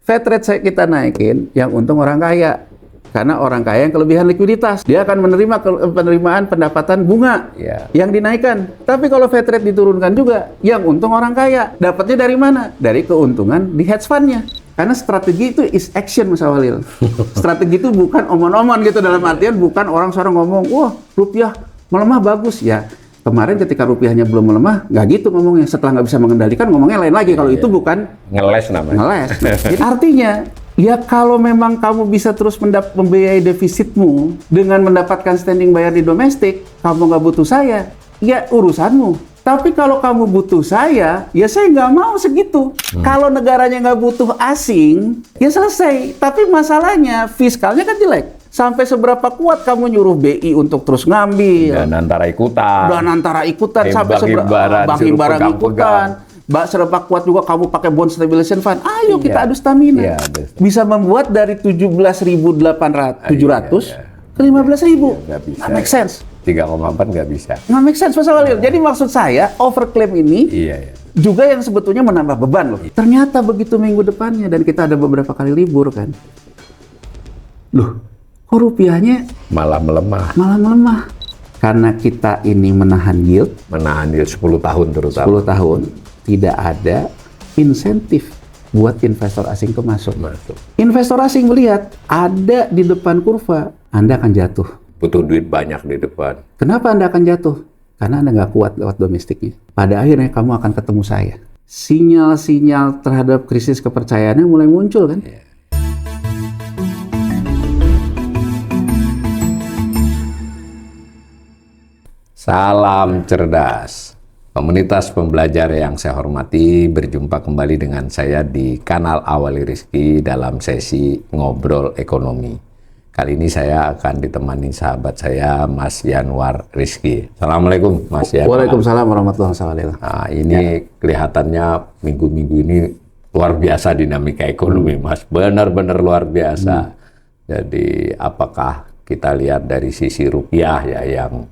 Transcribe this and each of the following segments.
Fed rate kita naikin, yang untung orang kaya. Karena orang kaya yang kelebihan likuiditas, dia akan menerima penerimaan pendapatan bunga yang dinaikkan. Tapi kalau Fed rate diturunkan juga, yang untung orang kaya. Dapatnya dari mana? Dari keuntungan di hedge fund-nya. Karena strategi itu is action, Mas Awalil. Strategi itu bukan omon-omon gitu, dalam artian bukan orang seorang ngomong, wah rupiah melemah bagus. Ya, kemarin ketika rupiahnya belum melemah, nggak gitu ngomongnya. Setelah nggak bisa mengendalikan, ngomongnya lain lagi. Kalau itu bukan ngeles namanya. Ngeles. Artinya, ya kalau memang kamu bisa terus membiayai defisitmu dengan mendapatkan standing bayar di domestik, kamu nggak butuh saya, ya urusanmu. Tapi kalau kamu butuh saya, ya saya nggak mau segitu. Kalau negaranya nggak butuh asing, ya selesai. Tapi masalahnya fiskalnya kan jelek. Sampai seberapa kuat kamu nyuruh BI untuk terus ngambil? Dan antara ikutan. Sampai bank barang ikutan. Seberapa kuat juga kamu pakai bond stabilization fund. Ayo kita adu stamina. Bisa membuat dari 17.700 ke 15.000. Nggak make sense. 3,4 nggak bisa. Nggak make sense, Mas Awalil. Jadi maksud saya, overclaim ini juga yang sebetulnya menambah beban loh. Ternyata begitu minggu depannya, dan kita ada beberapa kali libur kan. Loh, kok rupiahnya malah melemah. Karena kita ini menahan yield 10 tahun terutama. 10 tahun. Tidak ada insentif buat investor asing ke masuk. Investor asing melihat ada di depan kurva, Anda akan jatuh. Butuh duit banyak di depan. Kenapa Anda akan jatuh? Karena Anda nggak kuat lewat domestiknya. Pada akhirnya kamu akan ketemu saya. Sinyal-sinyal terhadap krisis kepercayaannya mulai muncul kan? Salam cerdas. Komunitas pembelajar yang saya hormati, berjumpa kembali dengan saya di kanal Awali Rizky dalam sesi Ngobrol Ekonomi. Kali ini saya akan ditemani sahabat saya, Mas Yanwar Rizky. Assalamualaikum, Mas Yanwar. Waalaikumsalam warahmatullahi wabarakatuh. Nah, ini kelihatannya minggu-minggu ini luar biasa dinamika ekonomi, Mas. Benar-benar luar biasa. Jadi, apakah kita lihat dari sisi rupiah ya yang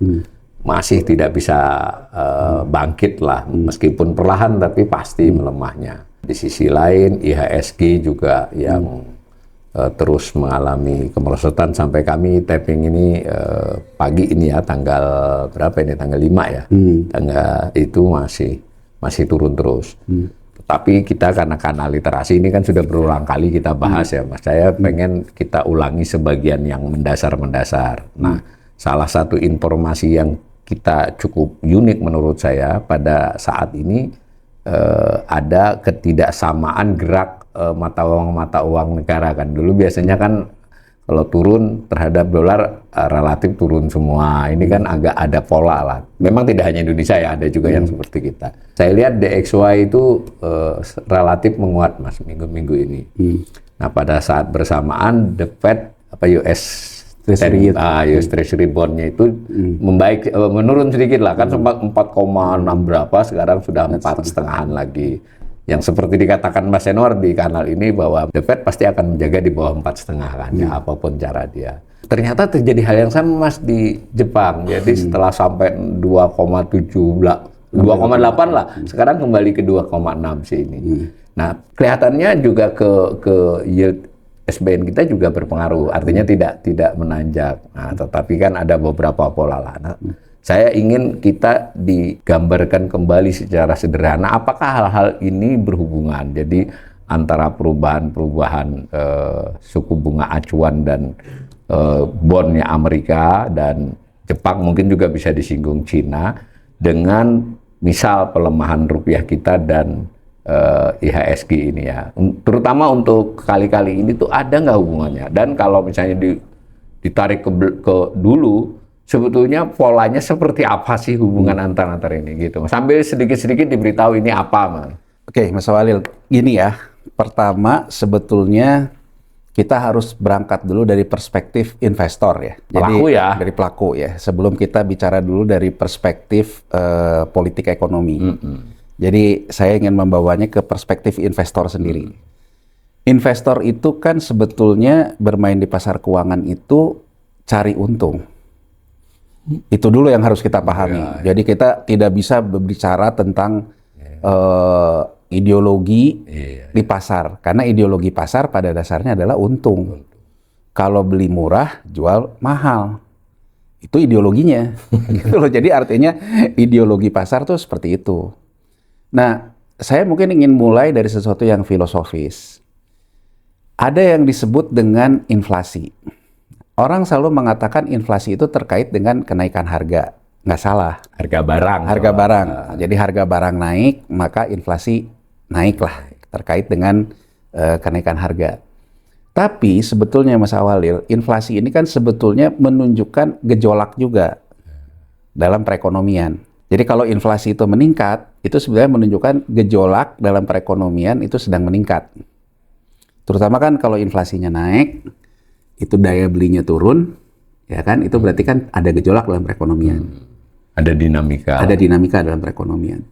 masih tidak bisa bangkit lah, meskipun perlahan tapi pasti melemahnya. Di sisi lain, IHSG juga yang terus mengalami kemerosotan sampai kami tapping ini pagi ini ya, tanggal berapa ini, tanggal 5 ya, tanggal itu masih turun terus. Tapi kita karena kanal literasi ini kan sudah berulang kali kita bahas ya, Mas. Saya pengen kita ulangi sebagian yang mendasar-mendasar. Nah, salah satu informasi yang kita cukup unik menurut saya pada saat ini ada ketidaksamaan gerak mata uang negara kan. Dulu biasanya kan kalau turun terhadap dolar relatif turun semua. Ini kan agak ada pola lah. Memang tidak hanya Indonesia ya, ada juga yang seperti kita. Saya lihat DXY itu relatif menguat, Mas, minggu-minggu ini. Nah, pada saat bersamaan the Fed US Treasury bond-nya itu membaik, menurun sedikit lah, kan sempat 4,6 berapa, sekarang sudah 4,5 lagi. Yang seperti dikatakan Mas Yanwar di kanal ini bahwa The Fed pasti akan menjaga di bawah 4,5 kan, ya apapun cara dia. Ternyata terjadi hal yang sama, Mas, di Jepang. Jadi setelah sampai 2,8 lah, sekarang kembali ke 2,6 sih ini. Nah, kelihatannya juga ke yield SBN kita juga berpengaruh, artinya tidak menanjak. Nah, tetapi kan ada beberapa pola lah. Nah, saya ingin kita digambarkan kembali secara sederhana apakah hal-hal ini berhubungan. Jadi antara perubahan suku bunga acuan dan bondnya Amerika dan Jepang, mungkin juga bisa disinggung Cina, dengan misal pelemahan rupiah kita dan IHSG ini ya, terutama untuk kali-kali ini tuh ada nggak hubungannya? Dan kalau misalnya ditarik ke dulu, sebetulnya polanya seperti apa sih hubungan antar ini gitu? Sambil sedikit-sedikit diberitahu ini apa, Mas? Oke, Mas Walil, gini ya. Pertama, sebetulnya kita harus berangkat dulu dari perspektif investor ya. Pelaku ya. Dari pelaku ya. Sebelum kita bicara dulu dari perspektif politik ekonomi. Jadi saya ingin membawanya ke perspektif investor sendiri. Investor itu kan sebetulnya bermain di pasar keuangan itu cari untung. Itu dulu yang harus kita pahami. Jadi kita tidak bisa berbicara tentang ideologi Iya. di pasar. Karena ideologi pasar pada dasarnya adalah untung. Kalau beli murah, jual mahal. Itu ideologinya. Gitu loh. Jadi artinya ideologi pasar tuh seperti itu. Nah, saya mungkin ingin mulai dari sesuatu yang filosofis. Ada yang disebut dengan inflasi. Orang selalu mengatakan inflasi itu terkait dengan kenaikan harga. Nggak salah. Harga barang. Harga barang. Jadi harga barang naik, maka inflasi naiklah terkait dengan kenaikan harga. Tapi sebetulnya Mas Awalil, inflasi ini kan sebetulnya menunjukkan gejolak juga dalam perekonomian. Jadi kalau inflasi itu meningkat, itu sebenarnya menunjukkan gejolak dalam perekonomian itu sedang meningkat. Terutama kan kalau inflasinya naik, itu daya belinya turun, ya kan? Itu berarti kan ada gejolak dalam perekonomian. Ada dinamika. Ada dinamika dalam perekonomian.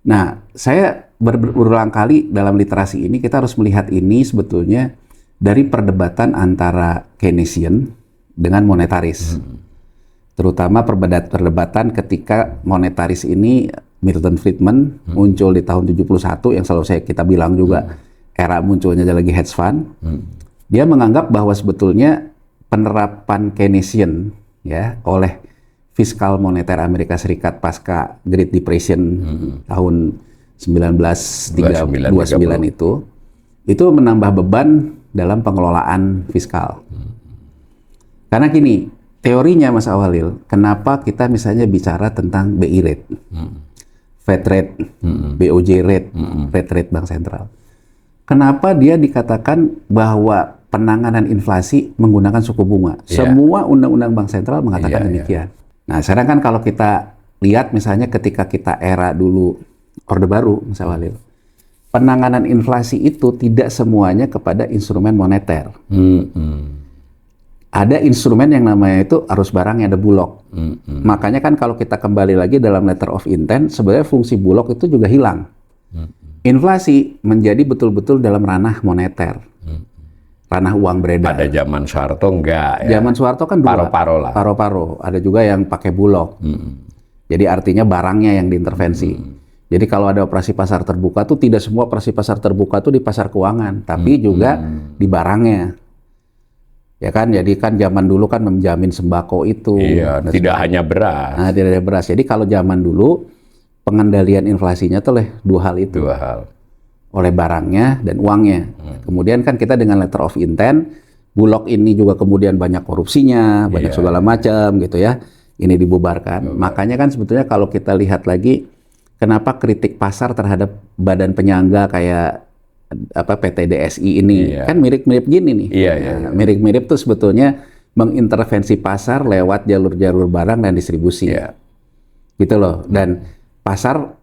Nah, saya berulang kali dalam literasi ini kita harus melihat ini sebetulnya dari perdebatan antara Keynesian dengan monetaris. Terutama perdebatan ketika monetaris ini Milton Friedman muncul di tahun 71 yang selalu kita bilang juga era munculnya lagi hedge fund. Dia menganggap bahwa sebetulnya penerapan Keynesian ya oleh fiskal moneter Amerika Serikat pasca Great Depression tahun 1929 itu menambah beban dalam pengelolaan fiskal. Karena gini, teorinya Mas Awalil, kenapa kita misalnya bicara tentang BI rate, Fed rate, BOJ rate, Fed rate Bank Sentral. Kenapa dia dikatakan bahwa penanganan inflasi menggunakan suku bunga? Semua undang-undang Bank Sentral mengatakan demikian. Nah, sekarang kan kalau kita lihat misalnya ketika kita era dulu Orde Baru, Mas Awalil, penanganan inflasi itu tidak semuanya kepada instrumen moneter. Ada instrumen yang namanya itu arus barangnya, ada bulog. Makanya kan kalau kita kembali lagi dalam letter of intent, sebenarnya fungsi bulog itu juga hilang. Inflasi menjadi betul-betul dalam ranah moneter. Ranah uang beredar. Pada zaman Soeharto enggak ya. Zaman Soeharto kan dua. Paro-paro lah. Paro-paro. Ada juga yang pakai bulog. Jadi artinya barangnya yang diintervensi. Jadi kalau ada operasi pasar terbuka tuh tidak semua operasi pasar terbuka tuh di pasar keuangan, tapi juga di barangnya. Ya kan, jadi kan zaman dulu kan menjamin sembako itu. Iya, tidak hanya beras. Nah, tidak ada beras. Jadi kalau zaman dulu pengendalian inflasinya tuh oleh dua hal itu. Dua hal. Oleh barangnya dan uangnya. Kemudian kan kita dengan letter of intent, bulog ini juga kemudian banyak korupsinya, banyak segala macam gitu ya. Ini dibubarkan. Makanya kan sebetulnya kalau kita lihat lagi, kenapa kritik pasar terhadap badan penyangga kayak PT DSI ini kan mirip-mirip gini nih. Mirip-mirip tuh sebetulnya mengintervensi pasar lewat jalur-jalur barang dan distribusi. Gitu loh. Dan pasar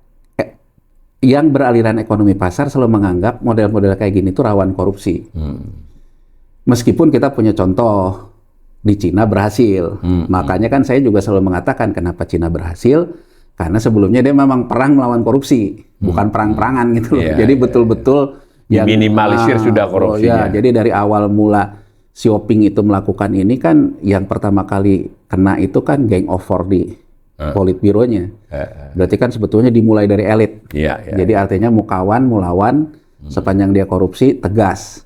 yang beraliran ekonomi pasar selalu menganggap model-model kayak gini tuh rawan korupsi. Meskipun kita punya contoh di Cina berhasil. Makanya kan saya juga selalu mengatakan kenapa Cina berhasil. Karena sebelumnya dia memang perang melawan korupsi, bukan perang-perangan gitu loh. Jadi betul-betul yang minimalisir sudah korupsinya. Jadi dari awal mula Xiaoping itu melakukan ini kan yang pertama kali kena itu kan Gang of Four di Politbiro-nya. Berarti kan sebetulnya dimulai dari elit. Jadi artinya mukawan, mulawan, sepanjang dia korupsi tegas.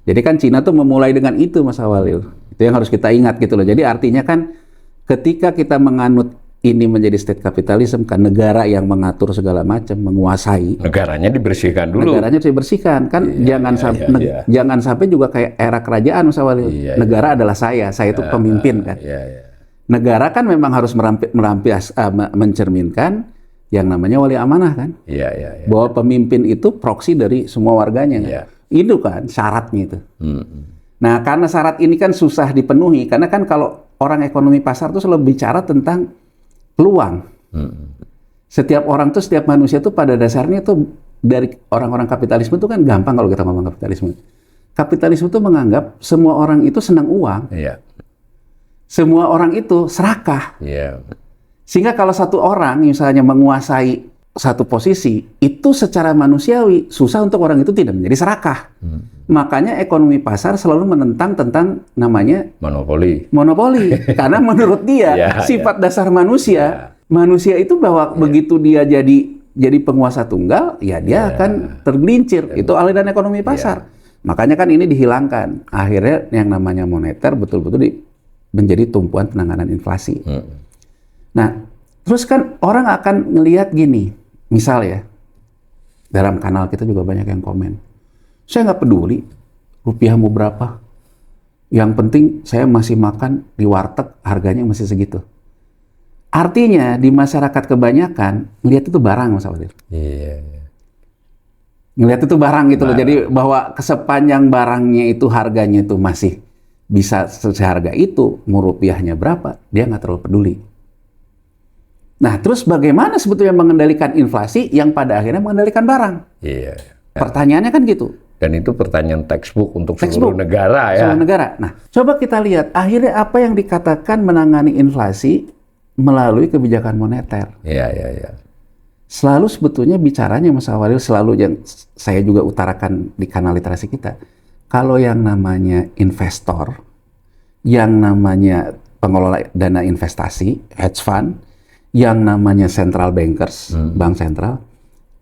Jadi kan Cina tuh memulai dengan itu Mas Awalil. Itu yang harus kita ingat gitu loh. Jadi artinya kan ketika kita menganut ini menjadi state capitalism kan negara yang mengatur segala macam, menguasai. Negaranya dibersihkan dulu. Negaranya dibersihkan kan jangan sampai juga kayak era kerajaan Mas Awalil. Negara adalah saya itu pemimpin kan. Negara kan memang harus mencerminkan yang namanya wali amanah kan. Bahwa pemimpin itu proksi dari semua warganya. Itu kan syaratnya itu. Nah, karena syarat ini kan susah dipenuhi karena kan kalau orang ekonomi pasar tuh selalu bicara tentang peluang. Setiap orang tuh, setiap manusia tuh pada dasarnya tuh dari orang-orang kapitalisme tuh kan gampang kalau kita ngomong kapitalisme. Kapitalisme tuh menganggap semua orang itu senang uang. Semua orang itu serakah. Sehingga kalau satu orang misalnya menguasai satu posisi, itu secara manusiawi susah untuk orang itu tidak menjadi serakah. Makanya ekonomi pasar selalu menentang tentang namanya monopoli. Karena menurut dia sifat dasar manusia itu bahwa begitu dia jadi jadi penguasa tunggal, ya dia akan tergelincir. Itu aliran ekonomi pasar. Makanya kan ini dihilangkan. Akhirnya yang namanya moneter betul-betul menjadi tumpuan penanganan inflasi. Nah, terus kan orang akan ngelihat gini, misal ya, dalam kanal kita juga banyak yang komen, saya nggak peduli rupiah mau berapa, yang penting saya masih makan di warteg harganya masih segitu. Artinya di masyarakat kebanyakan ngelihat itu barang, Mas Walil. Ngelihat itu barang gitu loh. Jadi bahwa sepanjang barangnya itu harganya itu masih bisa seharga itu, mau rupiahnya berapa, dia nggak terlalu peduli. Nah, terus bagaimana sebetulnya mengendalikan inflasi yang pada akhirnya mengendalikan barang? Pertanyaannya kan gitu. Dan itu pertanyaan textbook untuk seluruh negara ya. Seluruh negara. Nah, coba kita lihat akhirnya apa yang dikatakan menangani inflasi melalui kebijakan moneter. Selalu sebetulnya bicaranya Mas Awalil, selalu yang saya juga utarakan di kanal literasi kita. Kalau yang namanya investor, yang namanya pengelola dana investasi, hedge fund, yang namanya central bankers, bank sentral,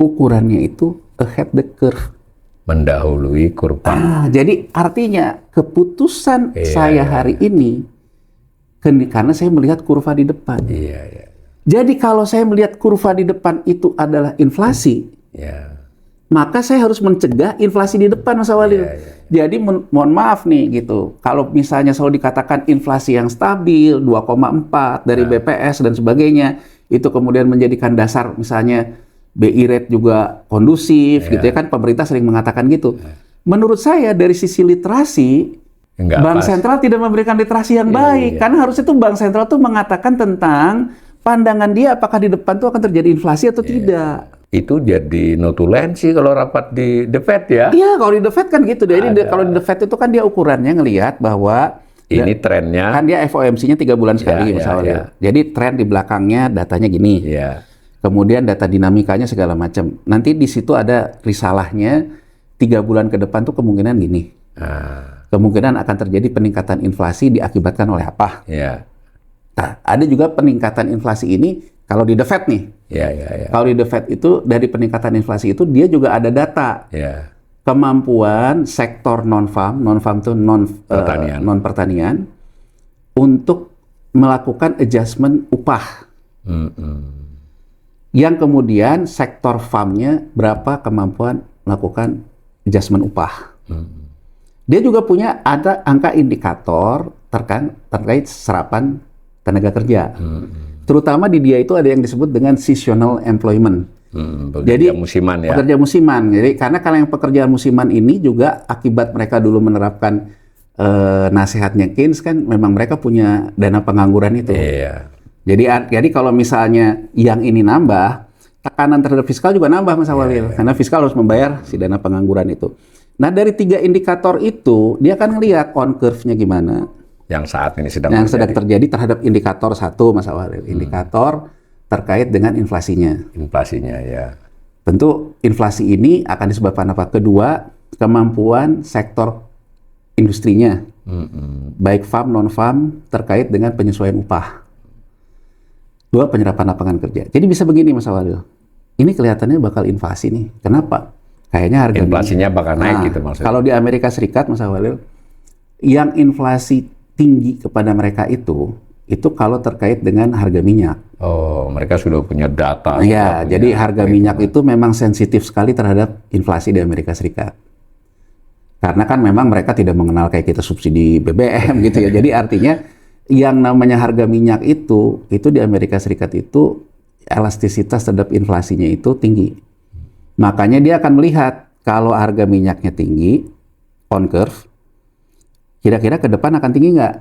ukurannya itu ahead the curve. Mendahului kurva. Jadi artinya keputusan saya hari ini, karena saya melihat kurva di depan. Jadi kalau saya melihat kurva di depan itu adalah inflasi, maka saya harus mencegah inflasi di depan, Mas Awalil. Jadi mohon maaf nih gitu, kalau misalnya selalu dikatakan inflasi yang stabil 2,4 dari BPS dan sebagainya, itu kemudian menjadikan dasar misalnya BI rate juga kondusif gitu ya kan, pemerintah sering mengatakan gitu. Menurut saya dari sisi literasi, Bank Sentral tidak memberikan literasi yang baik, karena harusnya tuh Bank Sentral tuh mengatakan tentang pandangan dia apakah di depan tuh akan terjadi inflasi atau tidak. Itu jadi notulensi kalau rapat di The Fed ya? Iya, kalau di The Fed kan gitu. Jadi kalau di The Fed itu kan dia ukurannya ngelihat bahwa ini trennya. Kan dia FOMC-nya 3 bulan sekali misalnya. Jadi tren di belakangnya datanya gini. Kemudian data dinamikanya segala macam. Nanti di situ ada risalahnya 3 bulan ke depan tuh kemungkinan gini. Kemungkinan akan terjadi peningkatan inflasi diakibatkan oleh apa? Nah, ada juga peningkatan inflasi ini kalau di The Fed nih. Kalau di The Fed itu dari peningkatan inflasi itu dia juga ada data. Kemampuan sektor non-farm itu non-pertanian untuk melakukan adjustment upah. Yang kemudian sektor farmnya berapa kemampuan melakukan adjustment upah. Dia juga punya ada angka indikator terkait serapan tenaga kerja. Terutama di dia itu ada yang disebut dengan seasonal employment. Jadi musiman ya. Pekerja musiman. Jadi karena kalau yang pekerjaan musiman ini juga akibat mereka dulu menerapkan nasihatnya Keynes kan, memang mereka punya dana pengangguran itu. Jadi kalau misalnya yang ini nambah, tekanan terhadap fiskal juga nambah, Mas Awalil. Karena fiskal harus membayar si dana pengangguran itu. Nah, dari 3 indikator itu dia akan ngelihat on curve-nya gimana. Yang saat ini sedang terjadi terhadap indikator 1, Mas Awalil. Indikator terkait dengan inflasinya. Inflasinya ya. Tentu inflasi ini akan disebabkan apa? Kedua, kemampuan sektor industrinya, baik farm non-farm terkait dengan penyesuaian upah. 2, penyerapan lapangan kerja. Jadi bisa begini, Mas Awalil. Ini kelihatannya bakal inflasi nih. Kenapa? Kayaknya harga inflasinya bakal naik gitu maksudnya. Kalau di Amerika Serikat, Mas Awalil, yang inflasi tinggi kepada mereka itu kalau terkait dengan harga minyak. Oh, mereka sudah punya data. Ya, jadi harga minyak itu memang sensitif sekali terhadap inflasi di Amerika Serikat. Karena kan memang mereka tidak mengenal kayak kita subsidi BBM gitu ya. Jadi artinya yang namanya harga minyak itu di Amerika Serikat itu elastisitas terhadap inflasinya itu tinggi. Makanya dia akan melihat kalau harga minyaknya tinggi, on curve, kira-kira ke depan akan tinggi nggak?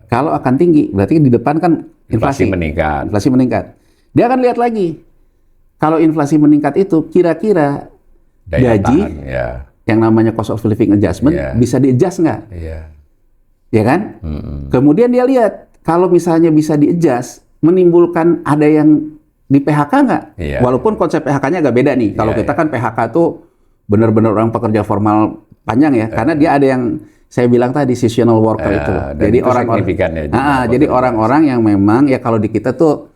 Kalau akan tinggi, berarti di depan kan inflasi meningkat. Inflasi meningkat. Dia akan lihat lagi. Kalau inflasi meningkat itu, kira-kira gaji yang namanya cost of living adjustment bisa di-adjust nggak? Ya kan? Kemudian dia lihat, kalau misalnya bisa di-adjust, menimbulkan ada yang di PHK nggak? Walaupun konsep PHK-nya agak beda nih. Kalau kita kan PHK tuh benar-benar orang pekerja formal panjang ya, karena dia ada yang saya bilang tadi seasonal worker itu. Jadi orang-orang, jadi orang-orang yang memang ya kalau di kita tuh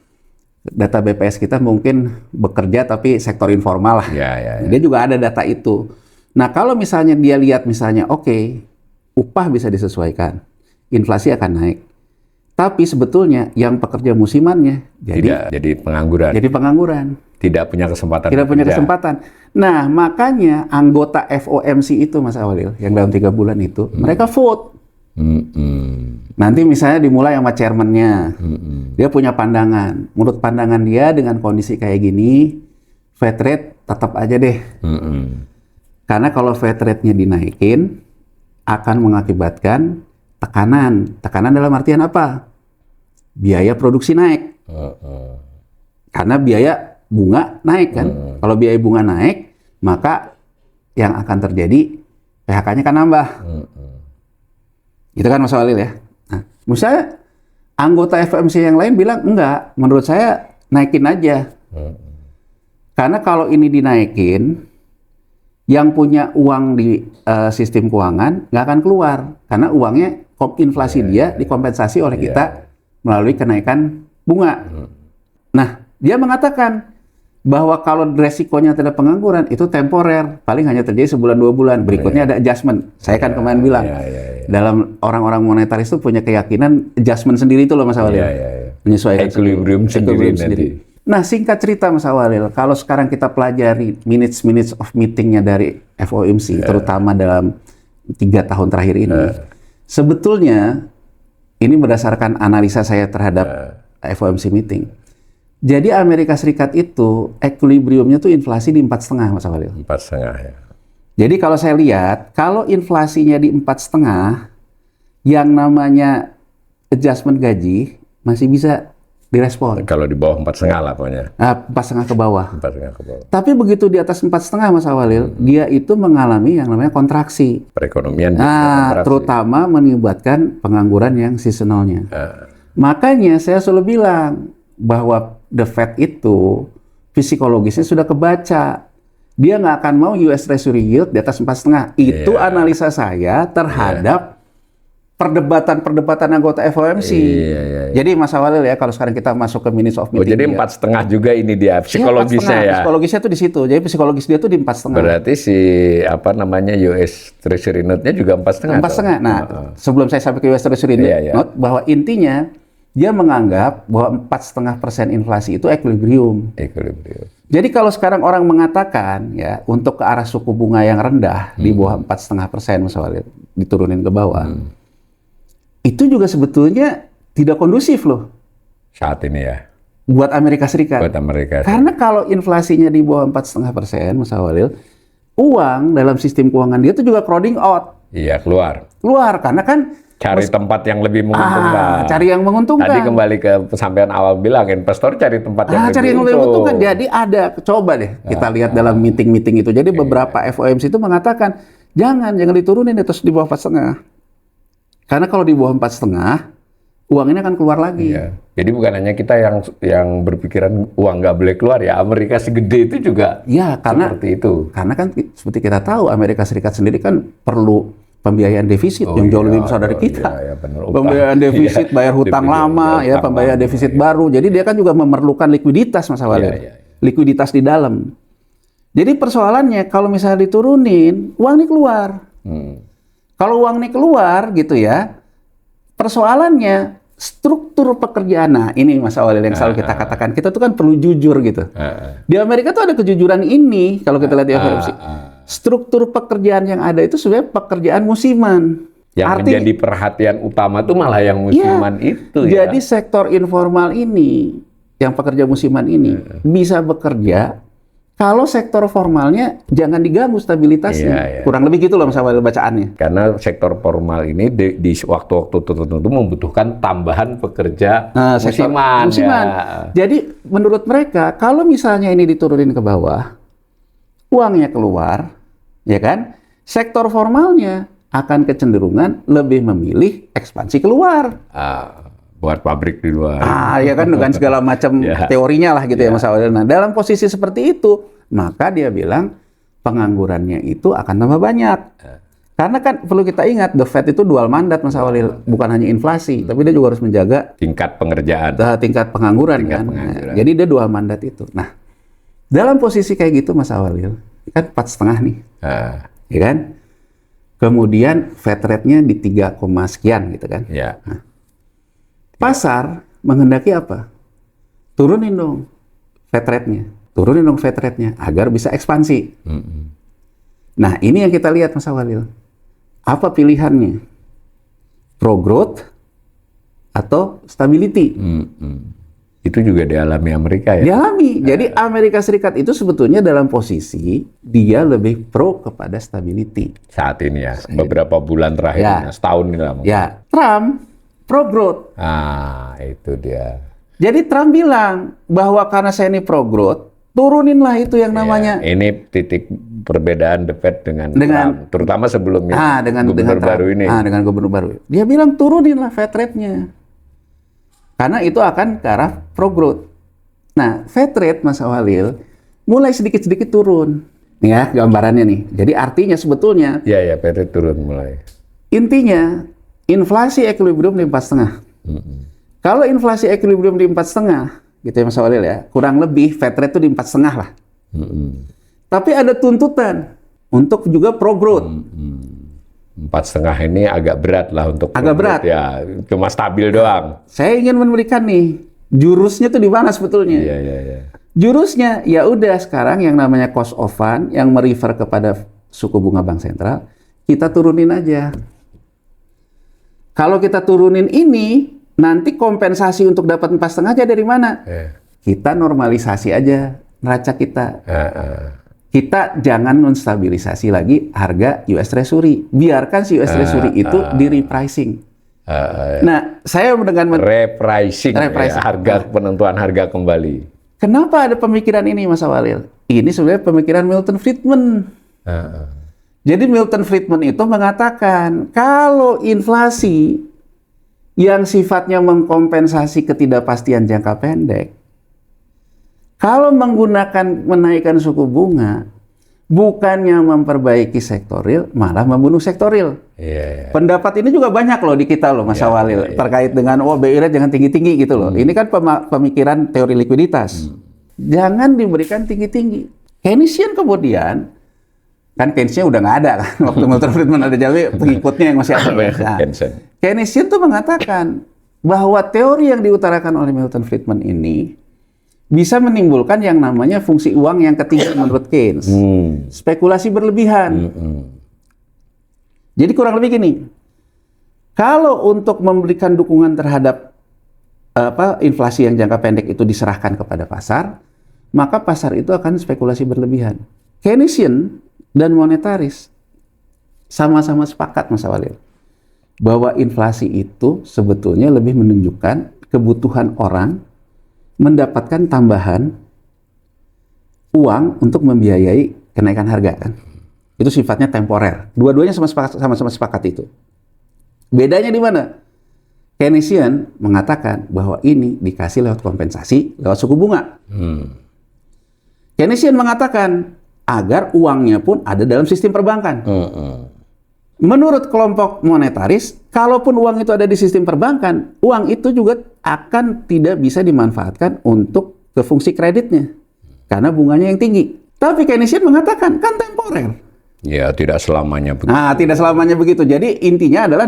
Data BPS kita mungkin bekerja tapi sektor informal lah. Ya. Dia juga ada data itu. Nah, kalau misalnya dia lihat misalnya, oke, upah bisa disesuaikan, inflasi akan naik. Tapi sebetulnya yang pekerja musimannya jadi pengangguran. Jadi pengangguran. Tidak punya kesempatan. Tidak punya kesempatan. Nah, makanya anggota FOMC itu, Mas Awalil, yang dalam 3 bulan itu, mereka vote. Nanti misalnya dimulai sama chairman-nya. Dia punya pandangan. Menurut pandangan dia dengan kondisi kayak gini, Fed rate tetap aja deh. Karena kalau Fed rate-nya dinaikin, akan mengakibatkan tekanan. Tekanan dalam artian apa? Biaya produksi naik. Karena biaya bunga naik kan. Kalau biaya bunga naik, maka yang akan terjadi PHK-nya kan nambah. Itu kan Mas Walil ya. Nah, misalnya anggota FOMC yang lain bilang enggak, menurut saya naikin aja. Karena kalau ini dinaikin, yang punya uang di sistem keuangan nggak akan keluar. Karena uangnya, inflasi dia dikompensasi oleh kita melalui kenaikan bunga. Nah, dia mengatakan bahwa kalau resikonya tidak pengangguran, itu temporer. Paling hanya terjadi sebulan 2 bulan. Berikutnya ada adjustment. Saya kan kemarin bilang, dalam orang-orang monetaris itu punya keyakinan adjustment sendiri itu loh Mas Awalil. Menyesuaikan equilibrium sendiri. Nah, singkat cerita Mas Awalil, kalau sekarang kita pelajari minutes of meeting-nya dari FOMC, terutama dalam 3 tahun terakhir ini, sebetulnya ini berdasarkan analisa saya terhadap FOMC meeting. Jadi Amerika Serikat itu equilibriumnya tuh inflasi di 4,5 Mas Awalil. 4,5 ya. Jadi kalau saya lihat, kalau inflasinya di 4,5, yang namanya adjustment gaji masih bisa direspon. Kalau di bawah 4,5 lah pokoknya. 4,5 ke bawah. 4,5 ke bawah. Tapi begitu di atas 4,5 Mas Awalil, dia itu mengalami yang namanya kontraksi. Perekonomian. Terutama menimbulkan pengangguran yang seasonalnya. Makanya saya selalu bilang bahwa the Fed itu psikologisnya sudah kebaca. Dia nggak akan mau US Treasury yield di atas 4,5. Itu analisa saya terhadap perdebatan anggota FOMC. Jadi Mas Awalil ya, kalau sekarang kita masuk ke minutes of meeting. Jadi 4,5 juga ini dia psikologisnya ya. Psikologisnya tuh di situ. Jadi psikologis dia tuh di 4,5. Berarti si US Treasury note-nya juga 4,5. 4,5. Nah, sebelum saya sampai ke US Treasury note, bahwa intinya dia menganggap bahwa 4,5% inflasi itu equilibrium. Jadi kalau sekarang orang mengatakan ya untuk ke arah suku bunga yang rendah di bawah 4,5% Mas Walid, diturunin ke bawah, itu juga sebetulnya tidak kondusif loh saat ini ya buat Amerika Serikat. Karena kalau inflasinya di bawah 4,5% Mas Walid, uang dalam sistem keuangan dia itu juga crowding out. Iya, keluar karena kan cari tempat yang lebih menguntungkan. Cari yang menguntungkan. Tadi kembali ke pesampaian awal bilang, investor cari tempat yang lebih menguntungkan. Jadi coba deh kita lihat dalam meeting-meeting itu. Jadi beberapa FOMC itu mengatakan jangan diturunin terus di bawah 4,5. Karena kalau di bawah 4,5, uang ini akan keluar lagi. Jadi bukan hanya kita yang berpikiran uang nggak boleh keluar ya, Amerika segede itu juga. Karena seperti itu. Karena kan seperti kita tahu Amerika Serikat sendiri kan perlu pembiayaan defisit yang jauh lebih besar dari kita. Pembiayaan defisit, bayar hutang lama, pembiayaan defisit baru. Jadi dia kan juga memerlukan likuiditas Mas Walid. Likuiditas di dalam. Jadi persoalannya kalau misalnya diturunin, uang ini keluar. Kalau uang ini keluar gitu ya, persoalannya struktur pekerjaan. Nah ini Mas Walid yang selalu kita katakan, kita tuh kan perlu jujur gitu. Di Amerika tuh ada kejujuran ini kalau kita lihat di FOMC. Struktur pekerjaan yang ada itu sebenarnya pekerjaan musiman. Yang menjadi perhatian utama itu malah yang musiman itu ya. Jadi sektor informal ini, yang pekerja musiman ini bisa bekerja kalau sektor formalnya jangan diganggu stabilitasnya. Kurang lebih gitu loh Mas Awal bacaannya. Karena sektor formal ini di waktu-waktu tertentu membutuhkan tambahan pekerja musiman. Jadi menurut mereka kalau misalnya ini diturunin ke bawah, uangnya keluar, ya kan? Sektor formalnya akan kecenderungan lebih memilih ekspansi keluar. Buat pabrik di luar. Ya kan dengan segala macam teorinya lah gitu ya Mas Awal. Nah, dalam posisi seperti itu, maka dia bilang penganggurannya itu akan tambah banyak. Karena kan perlu kita ingat, the Fed itu dual mandat Mas Awalil, bukan hanya inflasi, tapi dia juga harus menjaga tingkat pengerjaan. tingkat pengangguran kan. Pengangguran. Nah, jadi dia dual mandat itu. Nah, dalam posisi kayak gitu Mas Awalil, kan 4,5 nih, ya kan? Kemudian Fed rate-nya di 3, sekian gitu kan. Ya. Nah, pasar menghendaki apa? Turunin dong Fed rate-nya, agar bisa ekspansi. Nah, ini yang kita lihat Mas Awalil. Apa pilihannya? Pro-growth atau stability? Itu juga dialami Amerika ya? Dialami. Jadi Amerika Serikat itu sebetulnya dalam posisi dia lebih pro kepada stability. Saat ini ya, beberapa bulan terakhir, Ya. setahun ini lah mungkin. Ya, Trump pro-growth. Itu dia. Jadi Trump bilang bahwa karena saya ini pro-growth, turuninlah itu yang namanya. Ini titik perbedaan The Fed dengan Trump, terutama sebelumnya dengan gubernur baru ini. Dengan gubernur baru. Dia bilang turuninlah Fed rate-nya. Karena itu akan ke arah pro-growth. Nah, Fed rate Mas Awalil mulai sedikit-sedikit turun. Nih ya gambarannya nih. Jadi artinya sebetulnya Ya, Fed rate turun mulai. intinya inflasi equilibrium di 4,5. Kalau inflasi equilibrium di 4,5, gitu ya Mas Awalil ya, kurang lebih Fed rate itu di 4,5 lah. Tapi ada tuntutan untuk juga pro-growth. 4,5 ini agak berat lah untuk Agak berat. Ya, cuma stabil doang. Saya ingin memberikan nih, jurusnya tuh di mana sebetulnya? Iya. Jurusnya, ya udah sekarang yang namanya cost of fund, yang merefer kepada suku bunga bank sentral, kita turunin aja. Kalau kita turunin ini, nanti kompensasi untuk dapat 4,5 aja dari mana? Kita normalisasi aja neraca kita. Kita jangan menstabilisasi lagi harga US Treasury. Biarkan si US Treasury itu di repricing. Nah, saya dengan Repricing. Ya, harga penentuan harga kembali. Kenapa ada pemikiran ini Mas Awalil? Ini sebenarnya pemikiran Milton Friedman. Jadi Milton Friedman itu mengatakan kalau inflasi yang sifatnya mengkompensasi ketidakpastian jangka pendek, kalau menggunakan menaikkan suku bunga, bukannya memperbaiki sektor real, malah membunuh sektor real. Pendapat ini juga banyak loh di kita loh, Mas Awalil, terkait dengan BI rate jangan tinggi-tinggi gitu loh. Ini kan pemikiran teori likuiditas. Jangan diberikan tinggi-tinggi. Keynesian kemudian, kan Keynesian udah nggak ada kan, waktu Milton Friedman ada jadi pengikutnya yang masih ada. Nah, Keynesian tuh mengatakan bahwa teori yang diutarakan oleh Milton Friedman ini bisa menimbulkan yang namanya fungsi uang yang ketiga menurut Keynes. Spekulasi berlebihan. Jadi kurang lebih gini, kalau untuk memberikan dukungan terhadap inflasi yang jangka pendek itu diserahkan kepada pasar, maka pasar itu akan spekulasi berlebihan. Keynesian dan monetaris sama-sama sepakat Mas Awalil bahwa inflasi itu sebetulnya lebih menunjukkan kebutuhan orang mendapatkan tambahan uang untuk membiayai kenaikan harga kan. Itu sifatnya temporer. Dua-duanya sama-sama sepakat itu. Bedanya di mana? Keynesian mengatakan bahwa ini dikasih lewat kompensasi, lewat suku bunga. Keynesian mengatakan agar uangnya pun ada dalam sistem perbankan. Menurut kelompok monetaris, kalaupun uang itu ada di sistem perbankan, uang itu juga akan tidak bisa dimanfaatkan untuk ke fungsi kreditnya. Karena bunganya yang tinggi. Tapi Keynesian mengatakan, kan temporer. Ya, tidak selamanya begitu. Nah, tidak selamanya begitu. Jadi intinya adalah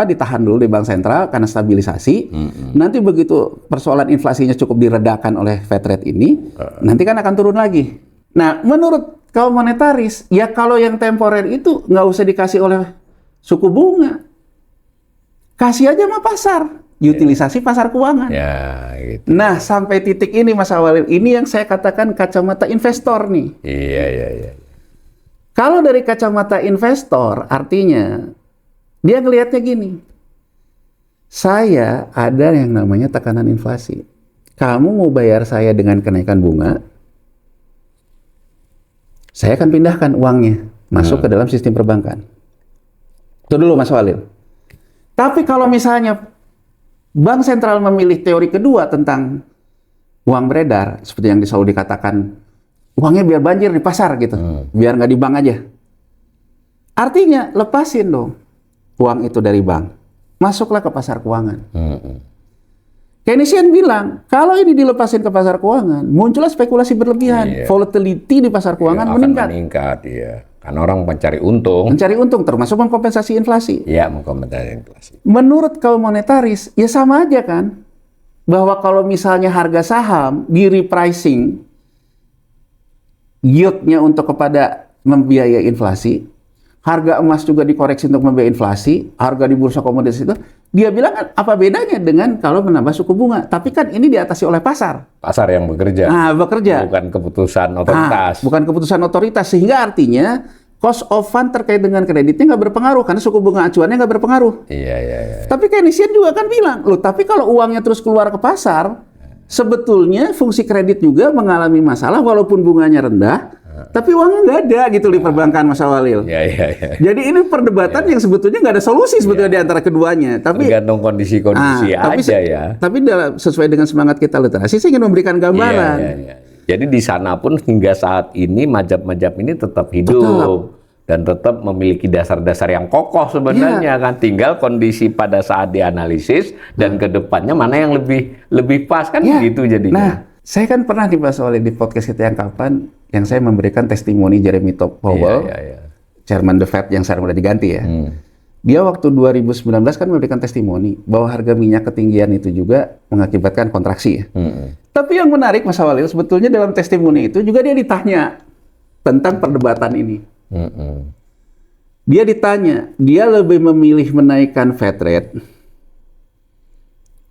ditahan dulu di bank sentral karena stabilisasi. Nanti begitu persoalan inflasinya cukup diredakan oleh Fed rate ini, nanti kan akan turun lagi. Nah, menurut kaum monetaris, ya kalau yang temporer itu nggak usah dikasih oleh suku bunga. Kasih aja sama pasar. Utilisasi pasar keuangan. Gitu. Nah, sampai titik ini Mas Awalil, ini yang saya katakan kacamata investor nih. Iya. Kalau dari kacamata investor, artinya dia ngelihatnya gini. Saya ada yang namanya tekanan inflasi. Kamu mau bayar saya dengan kenaikan bunga, saya akan pindahkan uangnya masuk ke dalam sistem perbankan. Itu dulu Mas Walil. Tapi kalau misalnya Bank Sentral memilih teori kedua tentang uang beredar, seperti yang selalu dikatakan, uangnya biar banjir di pasar gitu, biar nggak di bank aja. Artinya lepasin dong uang itu dari bank, masuklah ke pasar keuangan. Keynesian bilang, kalau ini dilepasin ke pasar keuangan, muncullah spekulasi berlebihan, volatility di pasar keuangan meningkat. Meningkat, iya. Karena orang mencari untung. Mencari untung, termasuk mengkompensasi inflasi. Iya, mengkompensasi inflasi. Menurut kaum monetaris, ya sama aja kan, bahwa kalau misalnya harga saham di repricing, yield-nya untuk kepada membiayai inflasi, harga emas juga dikoreksi untuk membiayai inflasi, harga di bursa komoditas itu, dia bilang apa bedanya dengan kalau menambah suku bunga? Tapi kan ini diatasi oleh pasar. Pasar yang bekerja. Bekerja. Bukan keputusan otoritas. Bukan keputusan otoritas, sehingga artinya cost of fund terkait dengan kreditnya nggak berpengaruh, karena suku bunga acuannya nggak berpengaruh. Iya. Tapi Keynesian juga kan bilang, loh tapi kalau uangnya terus keluar ke pasar, sebetulnya fungsi kredit juga mengalami masalah walaupun bunganya rendah, tapi uangnya nggak ada gitu di perbankan, Mas Awalil. Iya. Jadi ini perdebatan yang sebetulnya nggak ada solusi sebetulnya di antara keduanya. Tapi tergantung kondisi-kondisi aja ya. Tapi sesuai dengan semangat kita literasi, saya ingin memberikan gambaran. Iya. Jadi di sana pun hingga saat ini majap-majap ini tetap hidup. Dan tetap memiliki dasar-dasar yang kokoh sebenarnya kan. Tinggal kondisi pada saat dianalisis dan kedepannya mana yang lebih pas kan begitu jadinya. Nah, saya kan pernah dibahas oleh di podcast kita yang kapan yang saya memberikan testimoni Jeremy Powell, Chairman The Fed yang sekarang udah diganti ya. Dia waktu 2019 kan memberikan testimoni bahwa harga minyak ketinggian itu juga mengakibatkan kontraksi ya. Tapi yang menarik Mas Awalil, sebetulnya dalam testimoni itu juga dia ditanya tentang perdebatan ini. Dia ditanya, dia lebih memilih menaikkan Fed rate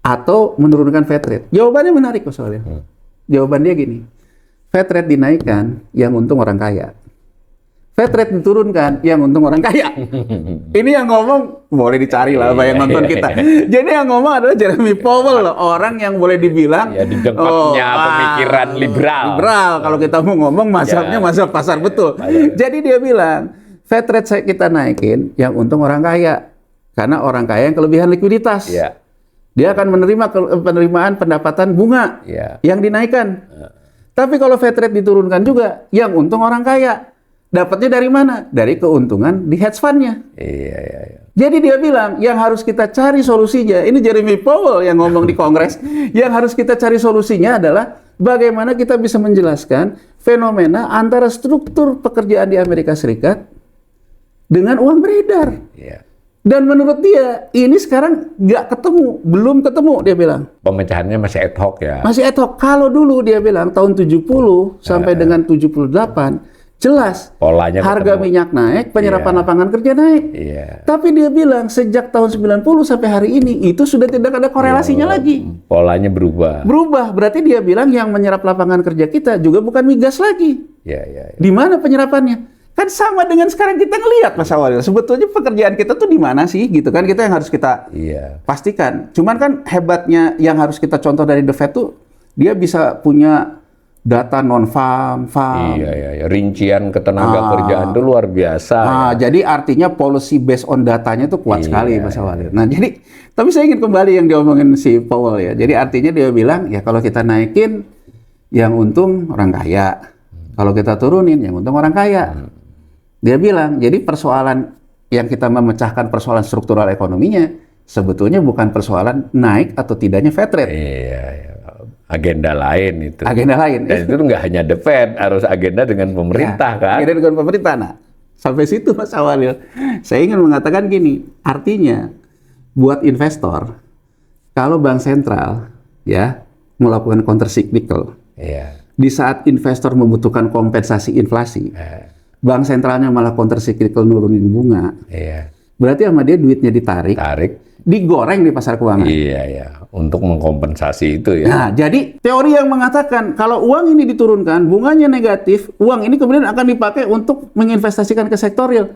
atau menurunkan Fed rate. Jawabannya menarik Mas Awalil. Jawaban dia gini, Fed rate dinaikkan, yang untung orang kaya. Fed rate diturunkan, yang untung orang kaya. Ini yang ngomong, boleh dicari lah yang nonton kita. Jadi yang ngomong adalah Jeremy Powell, orang yang boleh dibilang didengkotnya pemikiran liberal. Kalau kita mau ngomong, mazhabnya mazhab pasar betul. Jadi dia bilang, Fed rate kita naikin, yang untung orang kaya. Karena orang kaya yang kelebihan likuiditas. Dia akan menerima penerimaan pendapatan bunga yang dinaikkan. Tapi kalau Fed rate diturunkan juga, yang untung orang kaya. Dapatnya dari mana? Dari keuntungan di hedge fund-nya. Jadi dia bilang, yang harus kita cari solusinya, ini Jeremy Powell yang ngomong di Kongres, yang harus kita cari solusinya adalah bagaimana kita bisa menjelaskan fenomena antara struktur pekerjaan di Amerika Serikat dengan uang beredar. Dan menurut dia, ini sekarang nggak ketemu, belum ketemu, dia bilang. Pemecahannya masih ad hoc ya? Masih ad hoc. Kalau dulu dia bilang, tahun 70 sampai dengan 78, jelas, polanya harga minyak naik, penyerapan lapangan kerja naik. Tapi dia bilang, sejak tahun 90 sampai hari ini, itu sudah tidak ada korelasinya lagi. Polanya berubah. Berarti dia bilang, yang menyerap lapangan kerja kita juga bukan migas lagi. Di mana penyerapannya? Kan sama dengan sekarang kita ngelihat Mas Awalil. Sebetulnya pekerjaan kita tuh di mana sih gitu kan, kita yang harus kita pastikan. Cuman kan hebatnya yang harus kita contoh dari The Fed tuh, dia bisa punya data non-farm. Rincian ketenaga kerjaan itu luar biasa. Jadi artinya policy based on datanya tuh kuat sekali Mas Awalil. Nah jadi, tapi saya ingin kembali yang diomongin si Powell ya. Jadi artinya dia bilang, ya kalau kita naikin, yang untung orang kaya. Kalau kita turunin, yang untung orang kaya. Dia bilang, jadi persoalan yang kita memecahkan persoalan struktural ekonominya, sebetulnya bukan persoalan naik atau tidaknya Fed rate. Agenda lain itu. Agenda lain. Dan itu nggak hanya The Fed, harus agenda dengan pemerintah kan. Agenda dengan pemerintah. Nah, sampai situ Mas Awalil. Saya ingin mengatakan gini, artinya buat investor, kalau bank sentral ya melakukan counter cyclical, di saat investor membutuhkan kompensasi inflasi, bank sentralnya malah counter cyclical nurunin bunga, berarti sama dia duitnya ditarik, digoreng di pasar keuangan. Untuk mengkompensasi itu ya. Nah, jadi teori yang mengatakan kalau uang ini diturunkan, bunganya negatif, uang ini kemudian akan dipakai untuk menginvestasikan ke sektor real.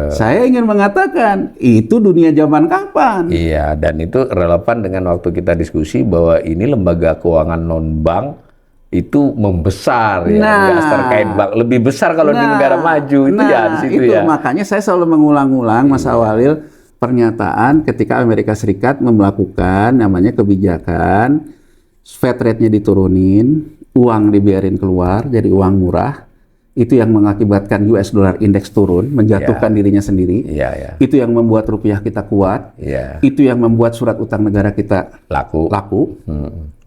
Saya ingin mengatakan, itu dunia zaman kapan? Dan itu relevan dengan waktu kita diskusi bahwa ini lembaga keuangan non-bank itu membesar ya, nggak terkait bank, lebih besar kalau di negara maju itu di situ ya. Makanya saya selalu mengulang-ulang Mas Awalil pernyataan ketika Amerika Serikat melakukan namanya kebijakan Fed rate-nya diturunin, uang dibiarin keluar jadi uang murah, itu yang mengakibatkan US dollar index turun, menjatuhkan dirinya sendiri. Itu yang membuat rupiah kita kuat. Itu yang membuat surat utang negara kita laku.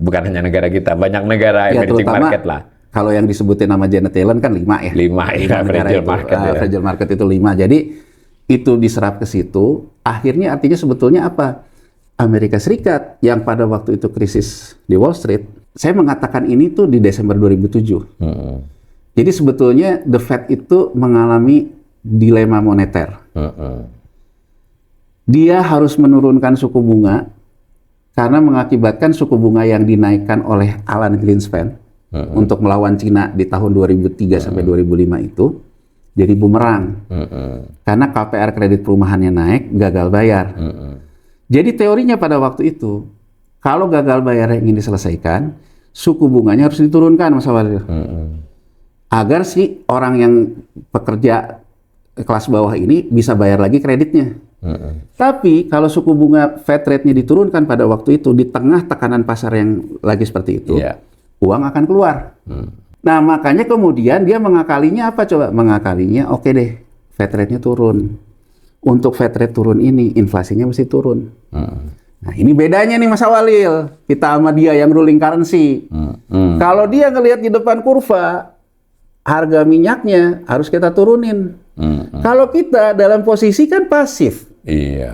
Bukan hanya negara kita, banyak negara emerging market lah. Kalau yang disebutin nama Janet Yellen kan 5 ya. 5 negara fragile itu, market. Fragile market itu 5. Jadi itu diserap ke situ. Akhirnya artinya sebetulnya apa? Amerika Serikat yang pada waktu itu krisis di Wall Street, saya mengatakan ini tuh di Desember 2007. Jadi sebetulnya the Fed itu mengalami dilema moneter. Dia harus menurunkan suku bunga karena mengakibatkan suku bunga yang dinaikkan oleh Alan Greenspan untuk melawan Cina di tahun 2003 sampai 2005 itu jadi bumerang. Karena KPR kredit perumahannya naik, gagal bayar. Jadi teorinya pada waktu itu, kalau gagal bayar yang ingin diselesaikan, suku bunganya harus diturunkan, Mas Awalil. Agar si orang yang pekerja kelas bawah ini bisa bayar lagi kreditnya. Tapi kalau suku bunga Fed rate-nya diturunkan pada waktu itu di tengah tekanan pasar yang lagi seperti itu, uang akan keluar. Nah makanya kemudian dia mengakalinya apa coba? Mengakalinya oke deh, Fed rate-nya turun. Untuk Fed rate turun ini, inflasinya mesti turun. Nah ini bedanya nih Mas Awalil, kita sama dia yang ruling currency. Kalau dia ngelihat di depan kurva, harga minyaknya harus kita turunin. Kalau kita dalam posisi kan pasif,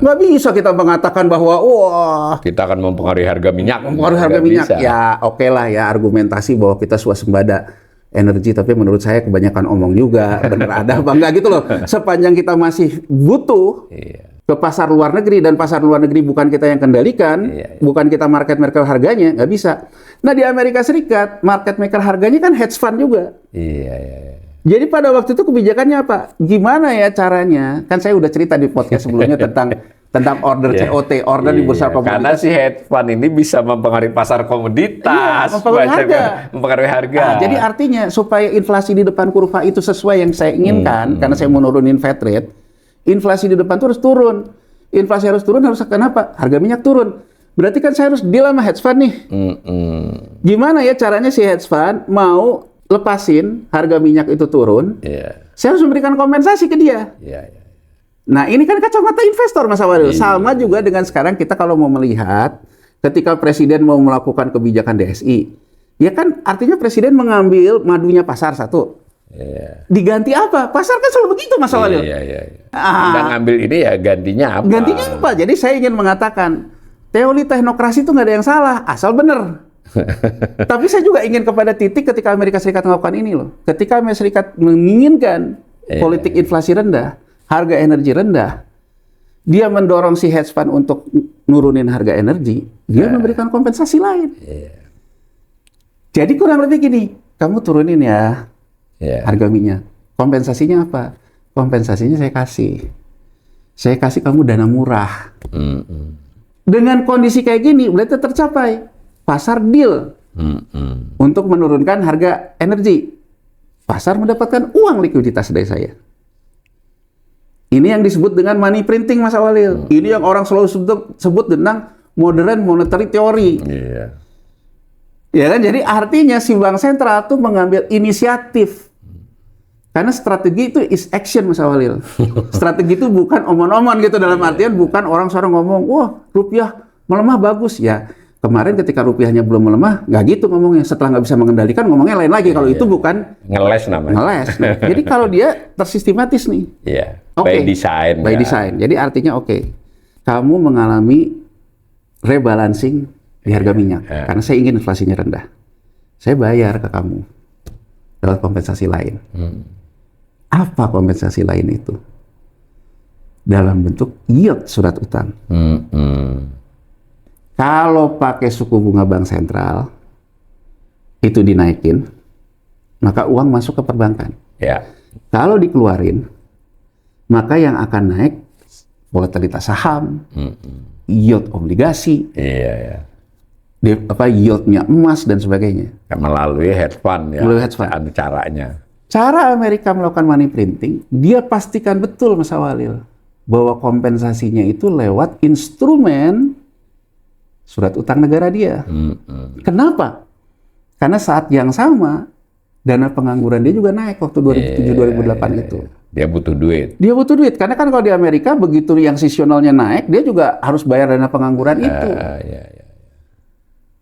nggak bisa kita mengatakan bahwa wah kita akan mempengaruhi harga minyak. Mempengaruhi harga minyak, ya oke lah ya argumentasi bahwa kita swasembada energi, tapi menurut saya kebanyakan omong juga. Bener ada apa enggak gitu loh. Sepanjang kita masih butuh ke pasar luar negeri dan pasar luar negeri bukan kita yang kendalikan, bukan kita market maker harganya, nggak bisa. Nah di Amerika Serikat market maker harganya kan hedge fund juga. Jadi pada waktu itu kebijakannya apa? Gimana ya caranya? Kan saya udah cerita di podcast sebelumnya tentang order COT, order di bursa komoditas. Karena si hedge fund ini bisa mempengaruhi pasar komoditas, mempengaruhi harga. Nah, jadi artinya supaya inflasi di depan kurva itu sesuai yang saya inginkan, karena saya mau nurunin Fed rate, inflasi di depan itu harus turun. Inflasi harus turun, harus kenapa? Harga minyak turun. Berarti kan saya harus deal sama hedge fund nih. Gimana ya caranya si hedge fund mau lepasin harga minyak itu turun? Saya harus memberikan kompensasi ke dia. Nah ini kan kacamata investor Mas Awalil. Sama juga dengan sekarang kita kalau mau melihat ketika Presiden mau melakukan kebijakan DSI, ya kan artinya Presiden mengambil madunya pasar satu. Diganti apa? Pasar kan selalu begitu Mas Awalil. Kita ngambil ini ya gantinya apa? Gantinya apa? Jadi saya ingin mengatakan teori teknokrasi itu nggak ada yang salah, asal benar. Tapi saya juga ingin kepada titik ketika Amerika Serikat melakukan ini loh. Ketika Amerika Serikat menginginkan politik inflasi rendah, harga energi rendah, dia mendorong si hedge fund untuk nurunin harga energi, dia memberikan kompensasi lain. Jadi kurang lebih gini, kamu turunin ya harga minyak. Kompensasinya apa? Kompensasinya saya kasih kamu dana murah. Dengan kondisi kayak gini, berarti tercapai. Pasar deal untuk menurunkan harga energi. Pasar mendapatkan uang likuiditas dari saya. Ini yang disebut dengan money printing Mas Awalil. Ini yang orang selalu sebut tentang modern monetary theory. Ya kan? Jadi artinya si bank sentral tuh mengambil inisiatif. Karena strategi itu is action Mas Awalil. Strategi itu bukan omon-omon gitu dalam artian bukan orang seorang ngomong, wah rupiah melemah bagus ya. Kemarin ketika rupiahnya belum melemah, nggak gitu ngomongnya. Setelah nggak bisa mengendalikan, ngomongnya lain lagi. Kalau itu bukan ngeles namanya. Ngeles. Nah, jadi kalau dia tersistematis nih. By design. By design. Jadi artinya kamu mengalami rebalancing di harga minyak. Karena saya ingin inflasinya rendah. Saya bayar ke kamu lewat kompensasi lain. Apa kompensasi lain itu? Dalam bentuk yield surat utang. Kalau pakai suku bunga bank sentral itu dinaikin, maka uang masuk ke perbankan. Kalau dikeluarin, maka yang akan naik volatilitas saham, yield obligasi, yieldnya emas dan sebagainya. Melalui hedge fund ya. Melalui hedge fund. Caranya. Cara Amerika melakukan money printing, dia pastikan betul Mas Awalil bahwa kompensasinya itu lewat instrumen surat utang negara dia. Kenapa? Karena saat yang sama dana pengangguran dia juga naik waktu 2007-2008 itu. Dia butuh duit. Dia butuh duit, karena kan kalau di Amerika begitu yang seasonalnya naik, dia juga harus bayar dana pengangguran itu. Iya.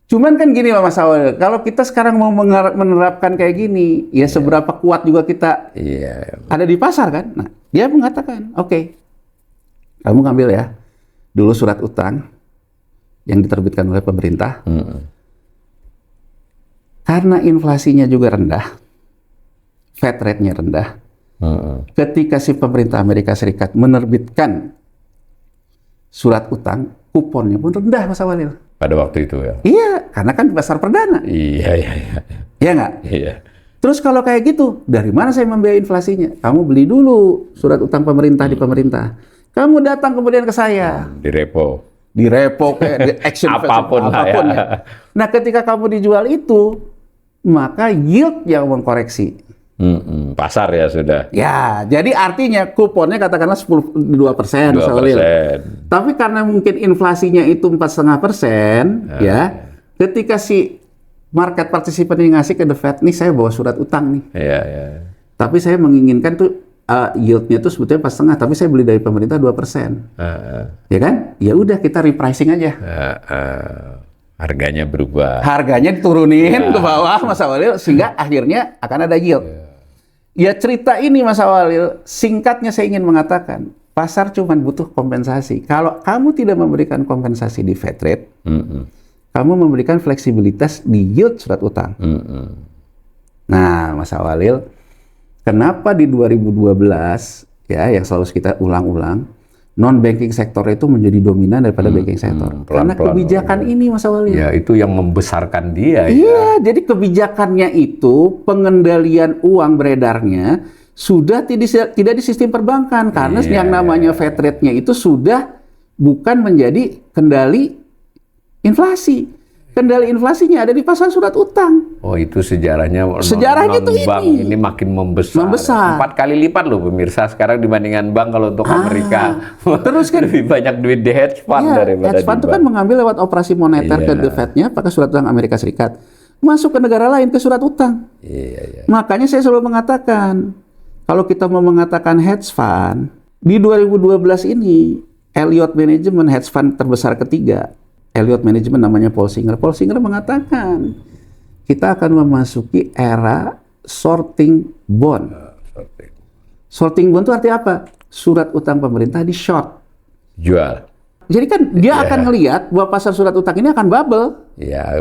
Cuman kan gini Mas Awal, kalau kita sekarang mau menerapkan kayak gini, ya seberapa kuat juga kita ada di pasar kan? Nah, dia mengatakan, oke, kamu ngambil ya dulu surat utang yang diterbitkan oleh pemerintah, karena inflasinya juga rendah, Fed rate-nya rendah. Ketika si pemerintah Amerika Serikat menerbitkan surat utang, kuponnya pun rendah, Mas Awalil. Pada waktu itu ya? Iya, karena kan di pasar perdana. Iya. Iya nggak? Iya. Terus kalau kayak gitu, dari mana saya membiayai inflasinya? Kamu beli dulu surat utang pemerintah di pemerintah. Kamu datang kemudian ke saya. Di repo. Di repo, kayak di action Apapun lah ya. Nah, ketika kamu dijual itu, maka yield yang mengkoreksi. Pasar ya sudah. Ya, jadi artinya kuponnya katakanlah 2%. 2%. Tapi karena mungkin inflasinya itu 4,5%, ya, ketika si market participant ini ngasih ke The Fed, nih saya bawa surat utang nih. Iya. Tapi saya menginginkan tuh yieldnya tuh sebetulnya 4,5, tapi saya beli dari pemerintah 2%. Ya kan? Ya udah kita repricing aja. Harganya berubah. Harganya diturunin ke bawah, Mas Awalil, sehingga akhirnya akan ada yield. Ya cerita ini Mas Awalil, singkatnya saya ingin mengatakan, pasar cuma butuh kompensasi. Kalau kamu tidak memberikan kompensasi di Fed rate, kamu memberikan fleksibilitas di yield surat utang. Nah, Mas Awalil, kenapa di 2012, ya yang selalu kita ulang-ulang, non-banking sektor itu menjadi dominan daripada banking sektor. Karena kebijakan ini, Mas Awalil. Ya, itu yang membesarkan dia. Iya, jadi kebijakannya itu, pengendalian uang beredarnya, sudah tidak di sistem perbankan. Karena yang namanya Fed rate-nya itu sudah bukan menjadi kendali inflasi. Kendali inflasinya ada di pasar surat utang. Oh, itu sejarahnya. Sejarahnya itu ini makin membesar. 4 kali lipat loh pemirsa sekarang dibandingkan bank kalau untuk Amerika. Terus kan lebih banyak duit di hedge fund daripada hedge fund itu kan mengambil lewat operasi moneter ke The Fed-nya pakai surat utang Amerika Serikat. Masuk ke negara lain ke surat utang. Makanya saya selalu mengatakan, kalau kita mau mengatakan hedge fund, di 2012 ini, Elliott Management hedge fund terbesar ketiga, Elliott Management namanya Paul Singer. Paul Singer mengatakan, kita akan memasuki era sorting bond. Sorting bond itu artinya apa? Surat utang pemerintah di short. Jual. Jadi kan dia akan ngelihat bahwa pasar surat utang ini akan bubble. Ya,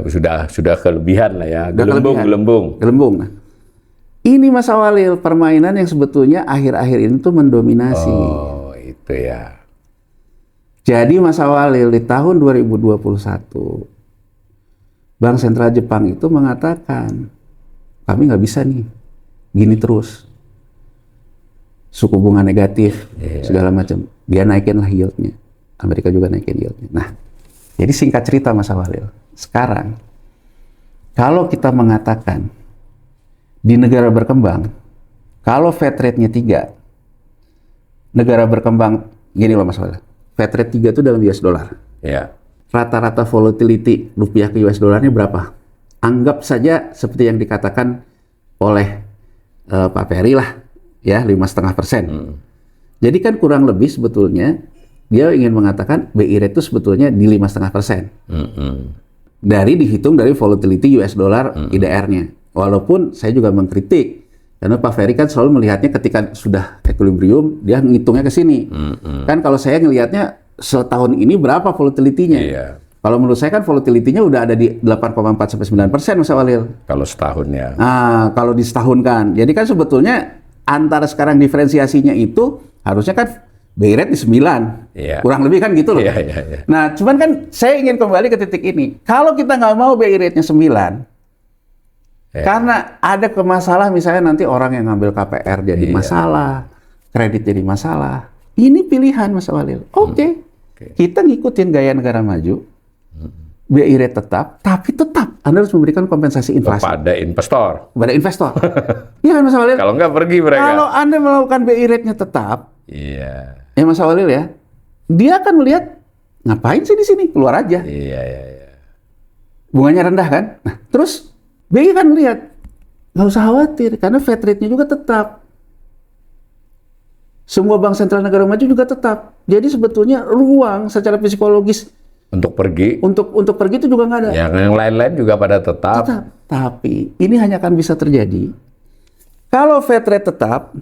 sudah kelebihan lah ya. Gelembung. Nah, ini Mas Awalil, permainan yang sebetulnya akhir-akhir ini tuh mendominasi. Oh, itu ya. Jadi Mas Awalil, di tahun 2021, Bank Sentral Jepang itu mengatakan, kami nggak bisa nih, gini terus. Suku bunga negatif, segala macam. Dia naikin lah yieldnya. Amerika juga naikin yieldnya. Nah, jadi singkat cerita Mas Awalil, sekarang, kalau kita mengatakan, di negara berkembang, kalau Fed rate-nya 3, negara berkembang, gini loh Mas Awalil, Fed rate 3 itu dalam US dollar. Ya. Rata-rata volatility rupiah ke US dollarnya berapa? Anggap saja seperti yang dikatakan oleh Pak Ferry lah, ya 5,5%. Jadi kan kurang lebih sebetulnya dia ingin mengatakan BI rate itu sebetulnya di 5,5%. Dari dihitung dari volatility US dollar IDR-nya. Walaupun saya juga mengkritik. Karena Pak Ferry kan selalu melihatnya ketika sudah equilibrium, dia ngitungnya ke sini. Kan kalau saya ngelihatnya setahun ini berapa volatility-nya? Kalau menurut saya kan volatility-nya udah ada di 8,4-9% Mas Awalil. Kalau setahun ya. Nah, kalau di setahun kan. Jadi kan sebetulnya antara sekarang diferensiasinya itu harusnya kan BI rate di 9. Kurang lebih kan gitu loh. Nah, cuman kan saya ingin kembali ke titik ini. Kalau kita nggak mau BI rate-nya 9, karena ada masalah misalnya nanti orang yang ngambil KPR jadi masalah, kredit jadi masalah. Ini pilihan Mas Awalil. Oke. Kita ngikutin gaya negara maju. BI rate tetap, tapi tetap Anda harus memberikan kompensasi inflasi. Pada investor. Pada investor. Iya kan Mas Awalil? Kalau nggak pergi mereka. Kalau Anda melakukan BI rate-nya tetap, ya Mas Awalil ya, dia akan melihat, ngapain sih di sini? Keluar aja. Bunganya rendah kan? Nah, terus BI kan melihat, Nggak usah khawatir, karena Fed rate-nya juga tetap. Semua bank sentral negara maju juga tetap. Jadi sebetulnya ruang secara psikologis Untuk pergi, untuk pergi itu juga nggak ada. yang lain-lain juga pada tetap. Tapi ini hanya akan bisa terjadi kalau Fed rate tetap,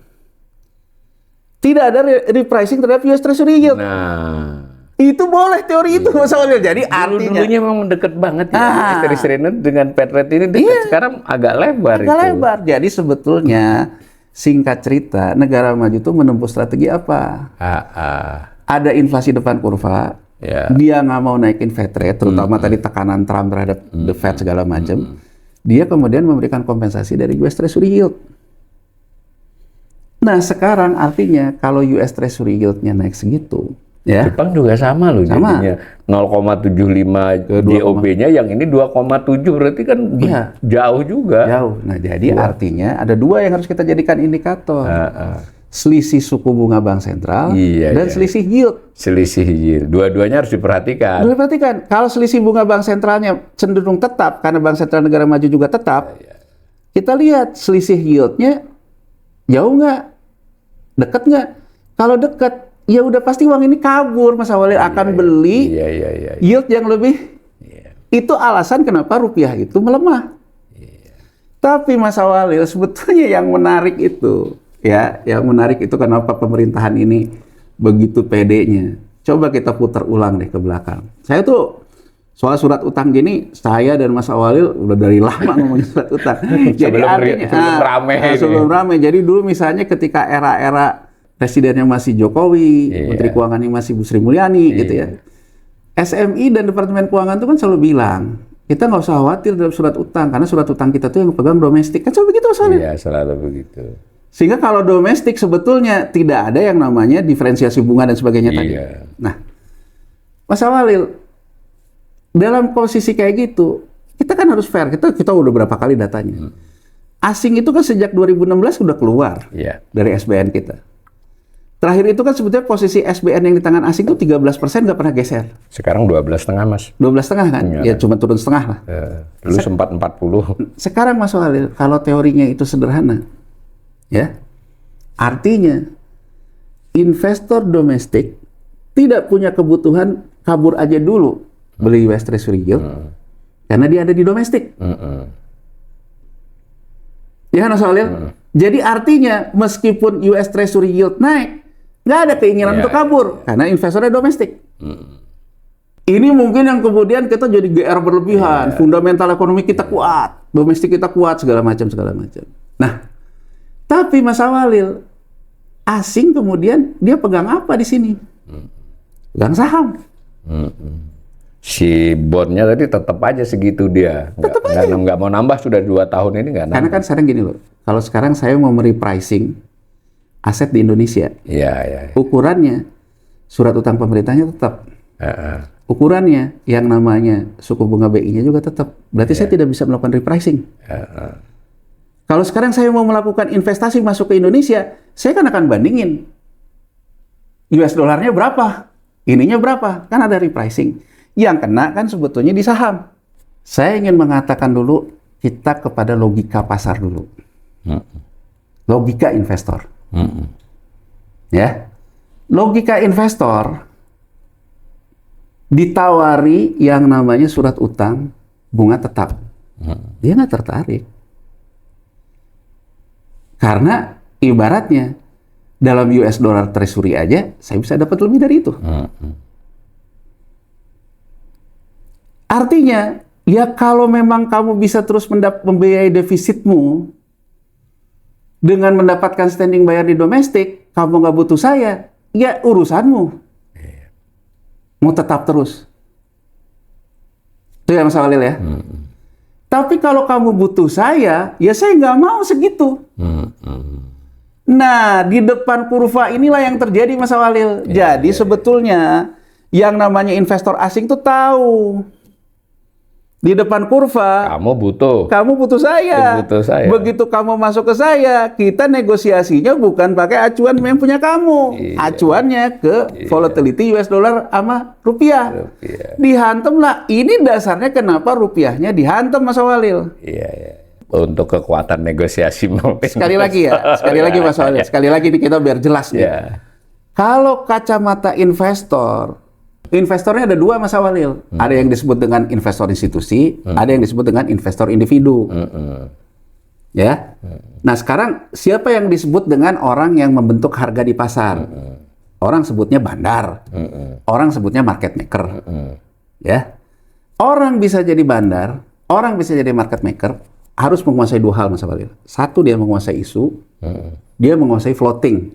tidak ada repricing terhadap US Treasury yield. Nah, Itu boleh teori itu Mas Walil. Jadi artinya dulunya memang deket banget ya. Treasury note dengan Fed rate ini dekat. Sekarang agak lebar agak lebar. Jadi sebetulnya singkat cerita, negara maju itu menempuh strategi apa? Ada inflasi depan kurva. Ya. Dia nggak mau naikin Fed rate, terutama tadi tekanan Trump terhadap the Fed segala macam. Dia kemudian memberikan kompensasi dari US Treasury yield. Nah sekarang artinya kalau US Treasury yield-nya naik segitu, ya. Jepang juga sama loh jadinya 0,75 DOB-nya, yang ini 2,7, berarti kan jauh juga. Jauh. Nah jadi artinya ada dua yang harus kita jadikan indikator. Selisih suku bunga bank sentral dan selisih yield. Selisih yield. Dua-duanya harus diperhatikan. Perhatikan, kalau selisih bunga bank sentralnya cenderung tetap karena bank sentral negara maju juga tetap, kita lihat selisih yieldnya jauh nggak, deket nggak. Kalau deket, ya udah pasti uang ini kabur, Mas Walil akan beli yield yang lebih. Itu alasan kenapa rupiah itu melemah. Tapi Mas Walil sebetulnya yang menarik itu. Ya, yang menarik itu kenapa pemerintahan ini begitu pedenya. Coba kita putar ulang deh ke belakang. Saya tuh soal surat utang gini, saya dan Mas Walil udah dari lama ngomongin surat utang. Jadi sebelum rame. Jadi dulu misalnya ketika era-era presidennya masih Jokowi, Menteri Keuangannya masih Bu Sri Mulyani, gitu ya. SMI dan Departemen Keuangan itu kan selalu bilang, kita nggak usah khawatir dalam surat utang, karena surat utang kita tuh yang pegang domestik. Kan selalu begitu, Mas Walil? Iya, selalu begitu. Sehingga kalau domestik sebetulnya tidak ada yang namanya diferensiasi bunga dan sebagainya tadi. Nah, Mas Walil, dalam posisi kayak gitu, kita kan harus fair. Kita udah berapa kali datanya. Asing itu kan sejak 2016 sudah keluar dari SBN kita. Terakhir itu kan sebetulnya posisi SBN yang di tangan asing itu 13% nggak pernah geser. Sekarang 12,5 Mas. 12,5 kan? Ya cuma turun setengah lah. Dulu sempat 40. Sekarang Mas Walil, kalau teorinya itu sederhana, ya, artinya investor domestik tidak punya kebutuhan kabur aja dulu beli US Treasury yield karena dia ada di domestik. Ya, Mas Walil. Jadi artinya meskipun US Treasury yield naik, nggak ada keinginan untuk kabur karena investornya domestik. Ini mungkin yang kemudian kita jadi GR berlebihan, fundamental ekonomi kita kuat, domestik kita kuat, segala macam. Nah, tapi Mas Walil, asing kemudian dia pegang apa di sini? Pegang saham. Si bondnya tadi tetap aja segitu dia. Nggak mau nambah, sudah 2 tahun ini nggak nambah. Karena kan sekarang gini loh, kalau sekarang saya mau merepricing aset di Indonesia, ukurannya surat utang pemerintahnya tetap. Ukurannya yang namanya suku bunga BI-nya juga tetap. Berarti saya tidak bisa melakukan repricing. Kalau sekarang saya mau melakukan investasi masuk ke Indonesia, saya kan akan bandingin US dollarnya berapa, ininya berapa, kan ada repricing. Yang kena kan sebetulnya di saham. Saya ingin mengatakan dulu kita kepada logika pasar dulu, logika investor. Ya, logika investor ditawari yang namanya surat utang bunga tetap, dia nggak tertarik. Karena ibaratnya dalam US dollar treasury aja saya bisa dapat lebih dari itu. Artinya, ya kalau memang kamu bisa terus membiayai defisitmu dengan mendapatkan standing bayar di domestik, kamu nggak butuh saya, ya urusanmu. Mau tetap terus. Itu ya Mas Walil ya. Tapi kalau kamu butuh saya, ya saya nggak mau segitu. Nah, di depan kurva inilah yang terjadi Mas Walil. Jadi sebetulnya yang namanya investor asing tuh tahu. Di depan kurva, kamu butuh saya. Begitu kamu masuk ke saya, kita negosiasinya bukan pakai acuan yang punya kamu. Acuannya ke volatility US dollar sama rupiah. Dihantam lah. Ini dasarnya kenapa rupiahnya dihantam Mas Walil. untuk kekuatan negosiasi. Sekali lagi Mas Walil, sekali lagi nih kita biar jelas nih. Kalau kacamata investornya ada dua Mas Walil. Ada yang disebut dengan investor institusi, ada yang disebut dengan investor individu. Ya. Nah sekarang siapa yang disebut dengan orang yang membentuk harga di pasar? Orang sebutnya bandar, orang sebutnya market maker. Ya. Orang bisa jadi bandar, orang bisa jadi market maker, harus menguasai dua hal Mas Walil. Satu, dia menguasai isu, dia menguasai floating.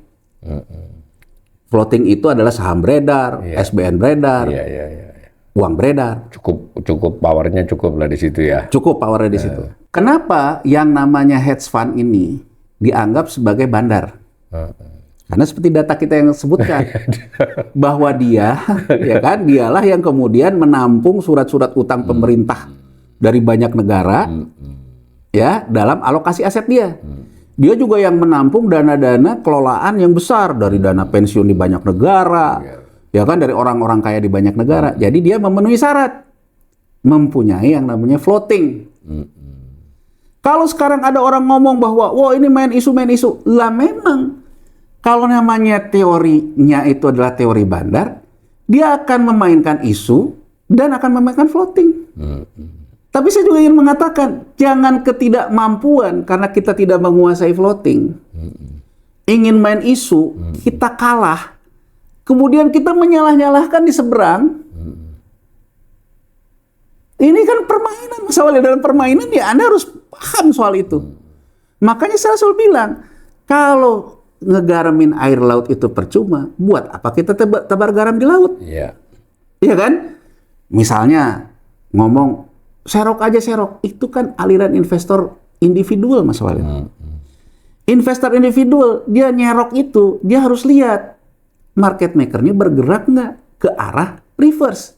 Floating itu adalah saham beredar, SBN beredar, uang beredar. Cukup powernya cukup lah di situ ya. Cukup powernya di situ. Kenapa yang namanya hedge fund ini dianggap sebagai bandar? Karena seperti data kita yang sebutkan bahwa dia, ya kan, dialah yang kemudian menampung surat-surat utang pemerintah dari banyak negara. Ya, dalam alokasi aset dia. Dia juga yang menampung dana-dana kelolaan yang besar dari dana pensiun di banyak negara, ya kan, dari orang-orang kaya di banyak negara. Jadi dia memenuhi syarat mempunyai yang namanya floating. Kalau sekarang ada orang ngomong bahwa, wah ini main isu, lah memang kalau namanya teorinya itu adalah teori bandar, dia akan memainkan isu dan akan memainkan floating. Tapi saya juga ingin mengatakan, jangan ketidakmampuan karena kita tidak menguasai floating. Ingin main isu, kita kalah. Kemudian kita menyalah-nyalahkan di seberang. Ini kan permainan. Masalahnya dalam permainan ya Anda harus paham soal itu. Makanya saya selalu bilang, kalau ngegaramin air laut itu percuma, buat apa kita tebar garam di laut? Iya kan? Misalnya ngomong, serok aja serok, itu kan aliran investor individual Mas Walil. Investor individual, dia nyerok itu, dia harus lihat market makernya bergerak nggak ke arah reverse.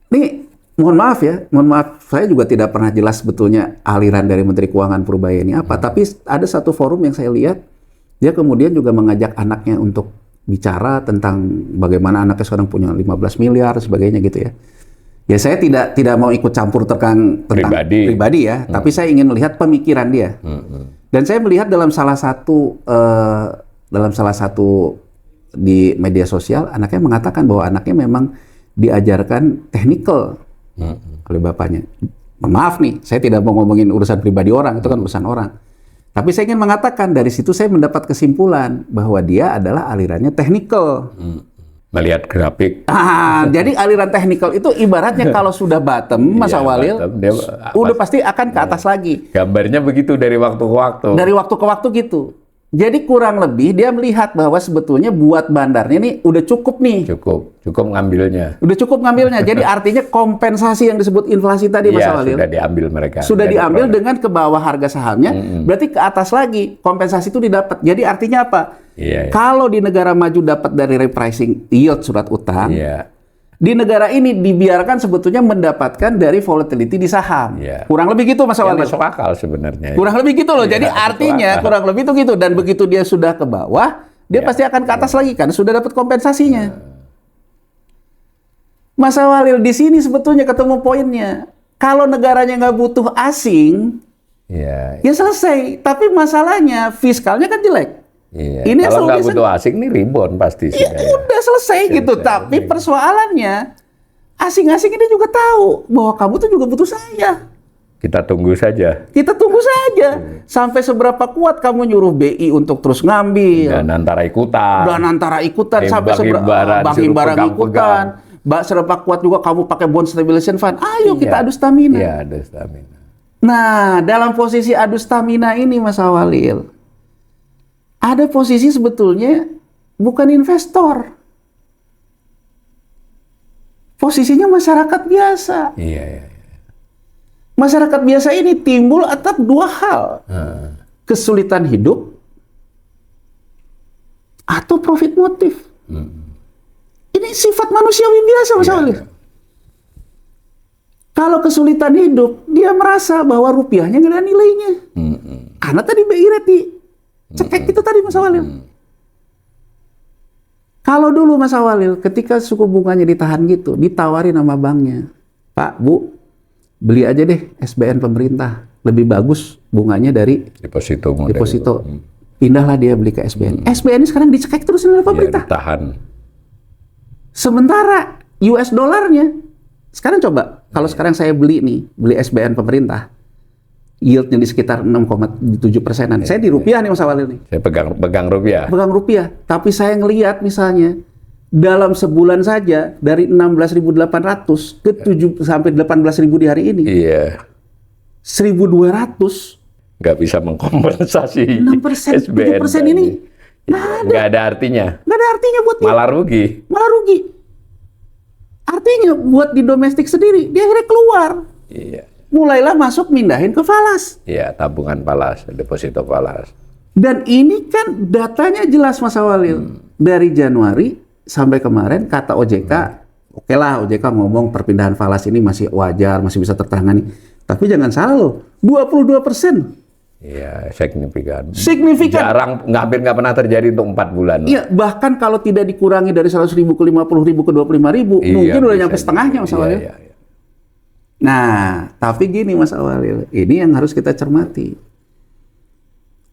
Nih, mohon maaf, saya juga tidak pernah jelas sebetulnya aliran dari Menteri Keuangan Purbaya ini apa, tapi ada satu forum yang saya lihat, dia kemudian juga mengajak anaknya untuk bicara tentang bagaimana anaknya sekarang punya 15 miliar, sebagainya gitu ya. Ya saya tidak mau ikut campur tentang pribadi ya, tapi saya ingin melihat pemikiran dia. Dan saya melihat dalam salah satu di media sosial, anaknya mengatakan bahwa anaknya memang diajarkan technical oleh bapaknya. Maaf nih, saya tidak mau ngomongin urusan pribadi orang, itu kan urusan orang. Tapi saya ingin mengatakan dari situ saya mendapat kesimpulan bahwa dia adalah alirannya technical. Melihat grafik. Jadi aliran technical itu ibaratnya kalau sudah bottom, Mas Walil, udah pasti akan ke atas lagi. Gambarnya begitu dari waktu ke waktu. Dari waktu ke waktu gitu. Jadi kurang lebih dia melihat bahwa sebetulnya buat bandarnya nih udah cukup nih. Cukup ngambilnya. Udah cukup ngambilnya. Jadi artinya kompensasi yang disebut inflasi tadi Mas Walil. Sudah diambil mereka. Sudah diambil dengan ke bawah harga sahamnya, berarti ke atas lagi kompensasi itu didapat. Jadi artinya apa? Kalau di negara maju dapat dari repricing yield surat utang, di negara ini dibiarkan sebetulnya mendapatkan dari volatility di saham. Kurang lebih gitu Mas Walil. Masuk akal sebenarnya. Kurang lebih gitu loh. Jadi artinya kurang lebih itu gitu. Dan begitu dia sudah ke bawah, dia pasti akan ke atas lagi kan, sudah dapat kompensasinya. Mas Walil, di sini sebetulnya ketemu poinnya. Kalau negaranya nggak butuh asing, ya selesai. Tapi masalahnya fiskalnya kan jelek. Ini kalau nggak butuh asing nih rebound pasti. Udah selesai gitu. Tapi persoalannya asing-asing ini juga tahu bahwa kamu tuh juga butuh saya. Kita tunggu saja. Sampai seberapa kuat kamu nyuruh BI untuk terus ngambil. Dan antara ikutan. Sampai seberapa barang ikutan. Seberapa kuat juga kamu pakai bond stabilization fund. Ayo kita adu stamina. Adu stamina. Nah, dalam posisi adu stamina ini Mas Walil, ada posisi sebetulnya bukan investor. Posisinya masyarakat biasa. Masyarakat biasa ini timbul atas dua hal. Kesulitan hidup atau profit motif. Ini sifat manusiawi biasa Mas Walil. Kalau kesulitan hidup, dia merasa bahwa rupiahnya nggak ada nilainya. Karena tadi BI rate cekek itu tadi Mas Walil. Kalau dulu Mas Walil, ketika suku bunganya ditahan gitu, ditawarin sama banknya, Pak, Bu, beli aja deh SBN pemerintah. Lebih bagus bunganya dari Deposito model. deposito. Pindahlah dia beli ke SBN. SBN ini sekarang dicekek terus oleh pemerintah. Ditahan. Sementara US dollarnya, sekarang coba, kalau sekarang saya beli SBN pemerintah, yieldnya di sekitar 6,7%-an. Saya di rupiah nih Mas Awalil nih. Saya pegang rupiah. Pegang rupiah. Tapi saya ngelihat misalnya, dalam sebulan saja, dari 16.800 ke 7 sampai 18.000 di hari ini, Iya. 1.200, Nggak bisa mengkompensasi 6%, SBN 7% tadi. ini Nggak ada artinya. nggak ada artinya buat dia. Malah rugi. Malah rugi. Artinya buat di domestik sendiri, dia akhirnya keluar. Iya. Mulailah masuk mindahin ke falas. Iya, tabungan falas, deposito falas. Dan ini kan datanya jelas Mas Awalil. Dari Januari sampai kemarin kata OJK, oke lah OJK ngomong perpindahan falas ini masih wajar, masih bisa tertangani. Tapi jangan salah loh, 22%. Iya, signifikan. Signifikan. Jarang, hampir nggak pernah terjadi untuk 4 bulan. Iya, bahkan kalau tidak dikurangi dari 100.000 ke 50.000 ke 25.000, Iya, mungkin udah bisa nyampe setengahnya Mas Awalil. Iya. Nah, tapi gini Mas Awalil, ini yang harus kita cermati.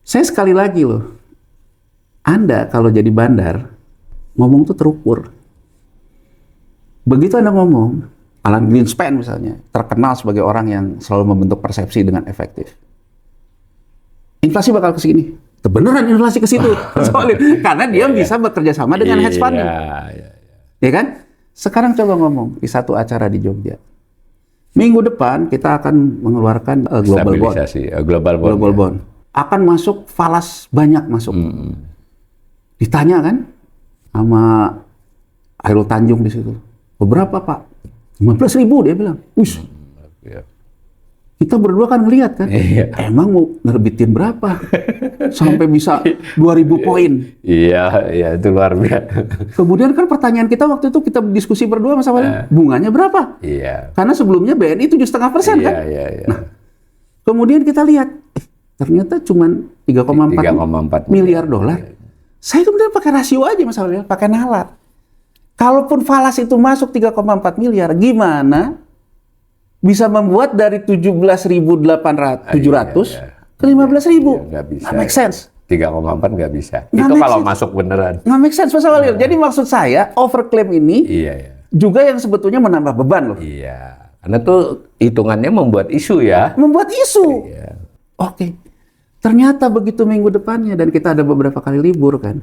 Saya sekali lagi loh, Anda kalau jadi bandar, ngomong tuh terukur. Begitu Anda ngomong, Alan Greenspan misalnya, terkenal sebagai orang yang selalu membentuk persepsi dengan efektif. Inflasi bakal ke sini. Beneran inflasi ke situ. Soalnya, karena dia bisa bekerja sama dengan hedge fund. Iya. Ya kan? Sekarang coba ngomong di satu acara di Jogja. Minggu depan kita akan mengeluarkan global bond. Stabilisasi, global bond. Global bond. Akan masuk falas, banyak masuk. Ditanya kan sama Hairul Tanjung di situ. Berapa Pak? 15.000 dia bilang. Ush. Iya. Kita berdua kan ngelihat kan, emang mau nerbitin berapa? Sampai bisa 2.000 poin. Iya, itu luar biasa. Kemudian kan pertanyaan kita waktu itu kita diskusi berdua Mas Awalil, bunganya berapa? Iya. Karena sebelumnya BNI 7,5% kan? Iya. Nah, kemudian kita lihat, ternyata cuma 3,4 miliar dolar. Saya kemudian pakai rasio aja Mas Awalil, pakai nalar. Kalaupun falas itu masuk 3,4 miliar, gimana bisa membuat dari 17.700 ke 15.000? Nggak bisa. Nggak make sense. 3,4 nggak bisa. Nggak Itu make kalau sense. masuk beneran. Nggak make sense Mas Awalil. Jadi maksud saya overclaim ini Iya. juga yang sebetulnya menambah beban loh. Iya. Karena tuh hitungannya membuat isu ya. Membuat isu. Iya. Oke. Ternyata begitu minggu depannya dan kita ada beberapa kali libur kan.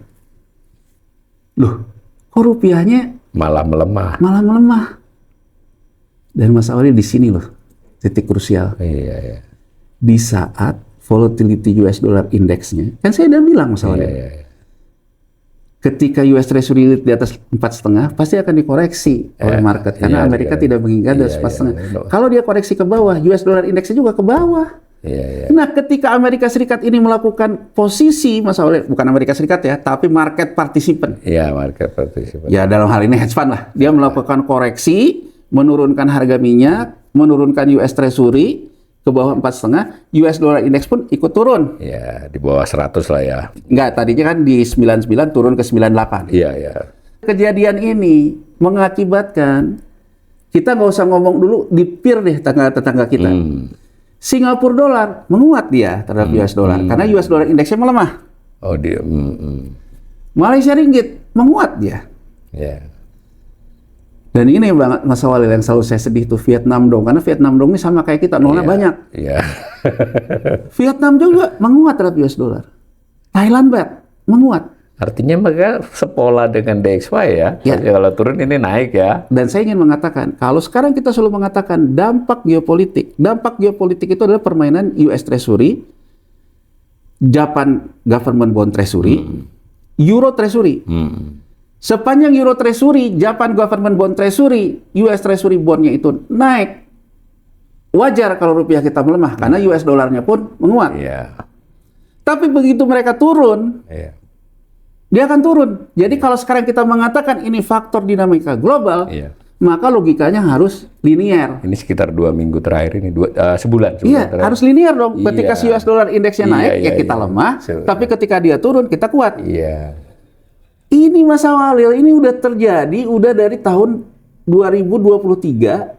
Loh, kok rupiahnya Malah melemah. malah melemah? Dan Mas Awalil di sini loh titik krusial. Iya. Di saat volatility US dollar indeksnya, kan saya udah bilang Mas Awalil, Iya. ketika US Treasury yield di atas 4,5 pasti akan dikoreksi oleh market karena Amerika tidak mengingat dari 4,5. Kalau dia koreksi ke bawah, US dollar indeksnya juga ke bawah. Iya. Nah, ketika Amerika Serikat ini melakukan posisi, Mas Awalil, bukan Amerika Serikat ya, tapi market participant. Iya, market participant. Ya dalam hal ini hedge fund lah. Dia melakukan koreksi, menurunkan harga minyak, menurunkan US Treasury ke bawah 4,5, US dollar index pun ikut turun. Iya, di bawah 100 lah ya. Enggak, tadinya kan di 99 turun ke 98. Iya. Kejadian ini mengakibatkan kita nggak usah ngomong dulu di peer deh tetangga kita. Singapura dolar menguat dia terhadap US dollar karena US dollar indeksnya melemah. Oh, dia. Malaysia ringgit menguat dia. Iya. Dan ini banget Mas Awalil yang selalu saya sedih tuh Vietnam dong, karena Vietnam dong ini sama kayak kita, nolnya banyak. Iya. Vietnam juga menguat terhadap US dollar. Thailand baht menguat. Artinya mereka sepola dengan DXY ya. Ya. Kalau turun ini naik ya. Dan saya ingin mengatakan, kalau sekarang kita selalu mengatakan dampak geopolitik itu adalah permainan US Treasury, Japan Government Bond Treasury, Euro Treasury. Sepanjang Euro Treasury, Japan Government Bond Treasury, US Treasury bondnya itu naik, wajar kalau rupiah kita melemah karena US dolarnya pun menguat. Iya. Tapi begitu mereka turun, Iya. dia akan turun. Jadi kalau sekarang kita mengatakan ini faktor dinamika global, Iya. maka logikanya harus linear. Ini sekitar 2 minggu terakhir ini, sebulan Iya, terakhir. harus linear dong. Ketika Iya. si US dollar indeksnya naik, ya kita lemah. Tapi ketika dia turun, kita kuat. Iya. Ini Mas Awalil, ini udah terjadi, udah dari tahun 2023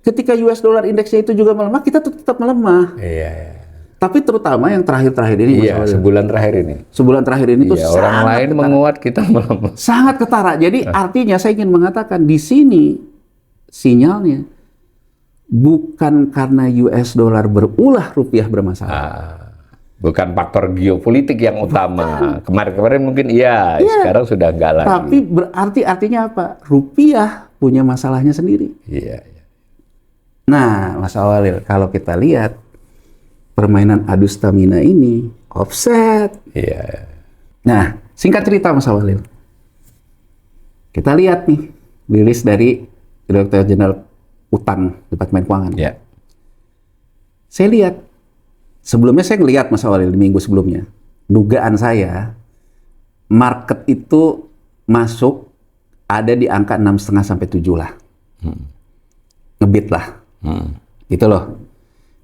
ketika US dollar indeksnya itu juga melemah, kita tetap melemah. Iya, iya. Tapi terutama yang terakhir-terakhir ini, Iya, sebulan terakhir ini. Sebulan terakhir ini tuh Iya, orang sangat lain ketara. menguat, kita melemah. Sangat ketara. Jadi artinya saya ingin mengatakan di sini sinyalnya bukan karena US dollar berulah rupiah bermasalah. Bukan faktor geopolitik yang utama. Kemarin-kemarin mungkin iya, sekarang sudah enggak lagi. Tapi berarti artinya apa? Rupiah punya masalahnya sendiri. Iya, iya. Nah, Mas Awalil, kalau kita lihat permainan adu stamina ini offset. Iya. Nah, singkat cerita Mas Awalil. Kita lihat nih rilis dari Direktur Jenderal Utang Departemen Keuangan. Iya. Saya lihat sebelumnya saya ngelihat Mas Awalil di minggu sebelumnya. Dugaan saya market itu masuk ada di angka 6,5 sampai 7 lah. Ngebit lah. Gitu loh.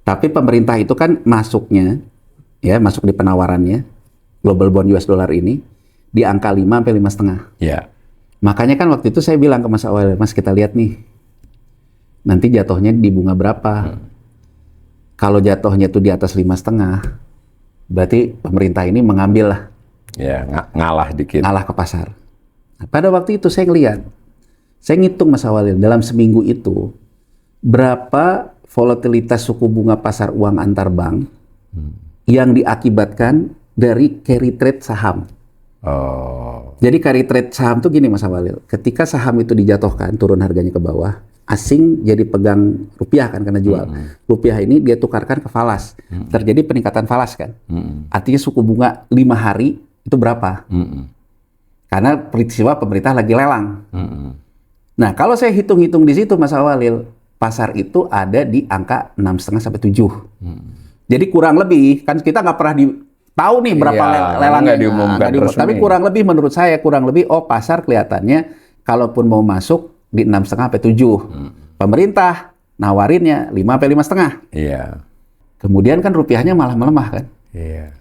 Tapi pemerintah itu kan masuknya, ya masuk di penawarannya, global bond US dollar ini, di angka 5 sampai 5,5. Iya. Makanya kan waktu itu saya bilang ke Mas Awal, Mas kita lihat nih, nanti jatuhnya di bunga berapa. Kalau jatuhnya itu di atas 5,5, berarti pemerintah ini mengambil lah. Ya, ngalah dikit. Ngalah ke pasar. Nah, pada waktu itu saya ngelihat, saya ngitung Mas Awalil, dalam seminggu itu, berapa volatilitas suku bunga pasar uang antar bank yang diakibatkan dari carry trade saham. Oh. Jadi carry trade saham tuh gini Mas Awalil, ketika saham itu dijatuhkan, turun harganya ke bawah, asing jadi pegang rupiah kan karena jual. Rupiah ini dia tukarkan ke falas. Terjadi peningkatan falas kan. Artinya suku bunga 5 hari itu berapa? Karena peristiwa pemerintah lagi lelang. Nah, kalau saya hitung-hitung di situ Mas Awalil, pasar itu ada di angka 6,5 sampai 7. Jadi kurang lebih, kan kita nggak pernah tahu nih berapa lelangnya. Nggak diumumkan resmi. Tapi kurang lebih menurut saya, pasar kelihatannya kalaupun mau masuk di 6,5 sampai 7. Pemerintah nawarinnya 5 sampai 5,5. Iya. Kemudian kan rupiahnya malah melemah kan. Iya.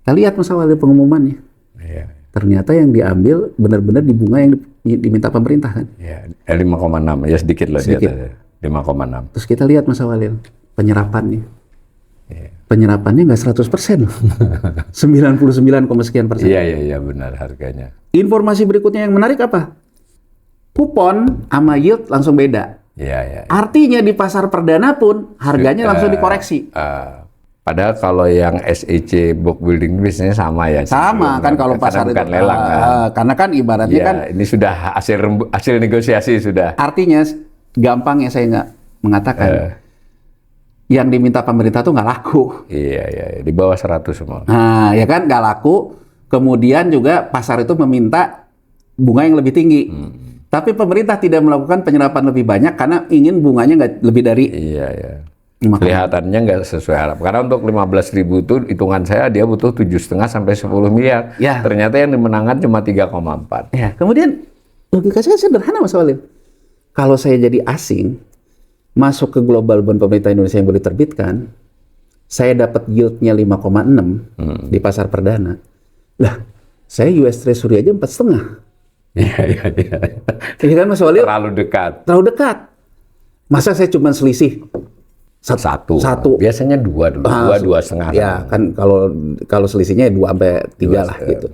Kita lihat Mas Awalil pengumumannya. Iya. Ternyata yang diambil benar-benar di bunga yang diminta pemerintah kan. Iya. 5,6 ya sedikit loh Sedikit. dia. 5,6. Terus kita lihat Mas Awalil penyerapannya. Iya. Penyerapannya nggak 100% loh. 99, sekian persen. Iya benar harganya. Informasi berikutnya yang menarik apa? Kupon sama yield langsung beda. Iya. Artinya di pasar perdana pun harganya langsung dikoreksi. Padahal kalau yang SEC book building biasanya sama ya. Sama kan kalau pasar bukan itu. lelang kan. Karena kan ibaratnya Iya, kan ini sudah hasil negosiasi sudah. artinya gampang ya saya nggak mengatakan yang diminta pemerintah tuh nggak laku. Iya, di bawah 100 semua. Nah, ya kan nggak laku. Kemudian juga pasar itu meminta bunga yang lebih tinggi. Tapi pemerintah tidak melakukan penyerapan lebih banyak karena ingin bunganya nggak lebih dari. Iya. Makanya. Kelihatannya nggak sesuai harap. Karena untuk 15.000 itu hitungan saya dia butuh 7,5 sampai 10 miliar. Ya. Ternyata yang dimenangkan cuma 3,4. Ya, kemudian logika saya sederhana Mas Walid. Kalau saya jadi asing masuk ke global bond pemerintah Indonesia yang boleh diterbitkan, saya dapat yieldnya 5,6 di pasar perdana. Lah, saya US Treasury aja 4,5. Iya. Iya kan Mas Walid? Terlalu dekat. Terlalu dekat. Masa saya cuma selisih Satu. Biasanya dua dulu. Dua setengah. Ya kan kalau selisihnya 2 sampai 3 lah gitu.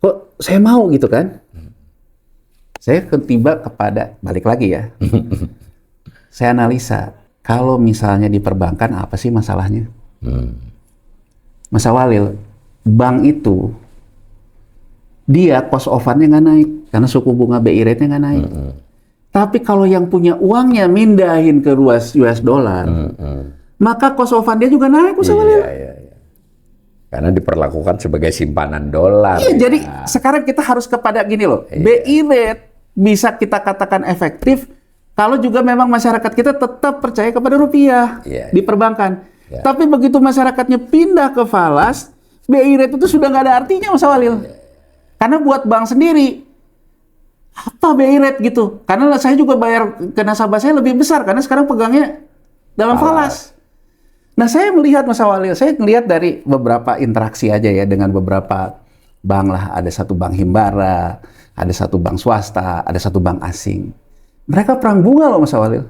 Kok saya mau gitu kan? Saya tiba kepada balik lagi ya. Saya analisa kalau misalnya di perbankan apa sih masalahnya? Mas Walil, bank itu dia cost of fund-nya nggak naik karena suku bunga BI rate-nya nggak naik. Tapi kalau yang punya uangnya mindahin ke US dollar, maka cost of fund dia juga naik, Mas Walil. Iya. Karena diperlakukan sebagai simpanan dolar. Iya, jadi sekarang kita harus kepada gini loh, BI rate bisa kita katakan efektif kalau juga memang masyarakat kita tetap percaya kepada rupiah di perbankan. Tapi begitu masyarakatnya pindah ke falas, BI rate itu sudah nggak ada artinya, Mas Walil. Karena buat bank sendiri, apa BI rate gitu? Karena saya juga bayar ke nasabah saya lebih besar karena sekarang pegangnya dalam falas. Nah, saya melihat Mas Walil, saya melihat dari beberapa interaksi aja ya dengan beberapa bank lah. Ada satu bank himbara, ada satu bank swasta, ada satu bank asing. Mereka perang bunga loh Mas Awalil.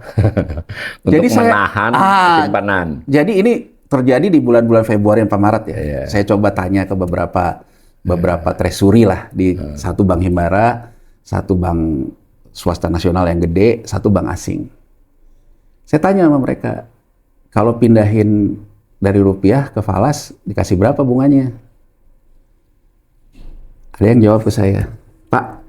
Untuk Jadi menahan simpanan. Jadi ini terjadi di bulan-bulan Februari sampai Maret ya. Iya. Saya coba tanya ke beberapa treasury lah di satu bank himbara, satu bank swasta nasional yang gede, satu bank asing. Saya tanya sama mereka, kalau pindahin dari rupiah ke falas dikasih berapa bunganya? Ada yang jawab ke saya, Pak,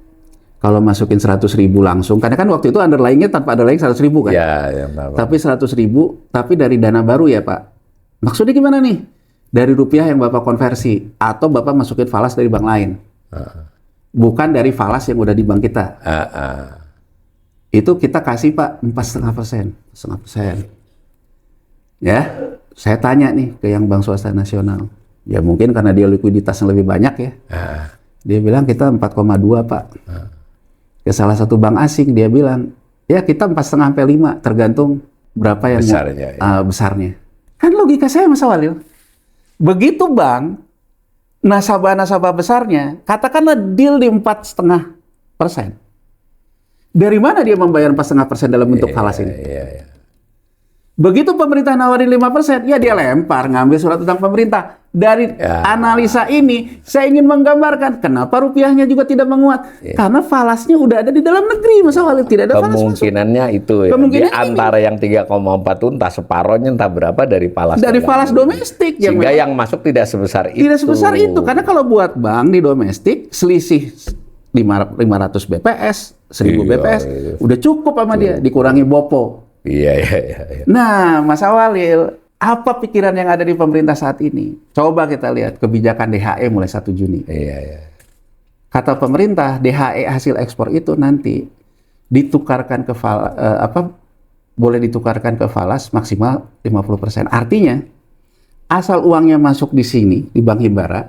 kalau masukin 100.000 langsung, karena kan waktu itu underlying-nya tanpa underlying 100.000 kan? Ya, Tapi 100.000, tapi dari dana baru ya Pak. Maksudnya gimana nih? Dari rupiah yang Bapak konversi, atau Bapak masukin falas dari bank lain? Bukan dari falas yang udah di bank kita. Itu kita kasih Pak 4,5%. 4,5%. Ya, saya tanya nih ke yang bank swasta nasional. Ya mungkin karena dia likuiditas yang lebih banyak ya. Dia bilang kita 4,2 Pak. Ke salah satu bank asing dia bilang, ya kita 4,5 sampai 5 tergantung berapa yang besarnya. Besarnya. Kan logika saya Mas Awalil. Begitu bank nasabah-nasabah besarnya, katakanlah deal di 4,5%. Dari mana dia membayar 4,5% dalam bentuk falas ini? Iya. Begitu pemerintah nawarin 5%, ya dia lempar, ngambil surat utang pemerintah. Dari analisa ini, saya ingin menggambarkan kenapa rupiahnya juga tidak menguat. Karena falasnya udah ada di dalam negeri, Mas Awalil. Tidak ada falas masuk. Kemungkinannya itu ya. Kemungkinan di antara yang 3,4 itu entah separohnya entah berapa dari falas. Dari falas domestik. Sehingga yang masuk tidak sebesar itu. Tidak sebesar itu. Karena kalau buat bank di domestik, selisih 500 BPS, 1000 BPS, udah cukup sama dia. Dikurangi BOPO. Iya. Nah, Mas Awalil, apa pikiran yang ada di pemerintah saat ini? Coba kita lihat kebijakan DHE mulai 1 Juni. Iya. Kata pemerintah, DHE hasil ekspor itu nanti ditukarkan ke boleh ditukarkan ke falas maksimal 50%. Artinya, asal uangnya masuk di sini di Bank Himbara,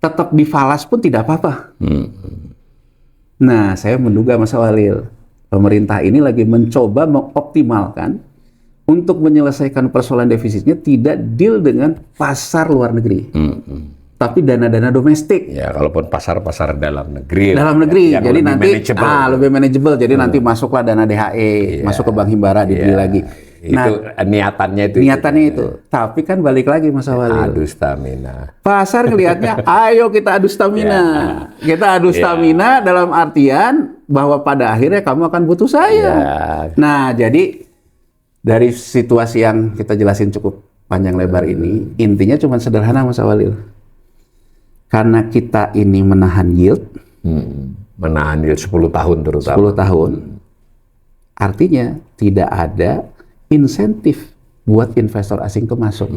tetap di falas pun tidak apa-apa. Nah, saya menduga Mas Awalil, pemerintah ini lagi mencoba mengoptimalkan untuk menyelesaikan persoalan defisitnya tidak deal dengan pasar luar negeri, tapi dana-dana domestik. Ya, kalaupun pasar-pasar dalam negeri. Dalam negeri, yang jadi lebih nanti lebih manageable. Jadi nanti masuklah dana DHE, masuk ke Bank Himbara, dibeli lagi. Itu niatannya itu. Niatannya itu. Tapi kan balik lagi Mas Awalil. Adu stamina. Pasar ngelihatnya, ayo kita adu stamina. Kita adu stamina dalam artian bahwa pada akhirnya kamu akan butuh saya. Nah, jadi dari situasi yang kita jelasin cukup panjang lebar ini, intinya cuma sederhana Mas Awalil. Karena kita ini menahan yield. Menahan yield 10 tahun terutama. 10 tahun. Artinya tidak ada insentif buat investor asing ke masuk.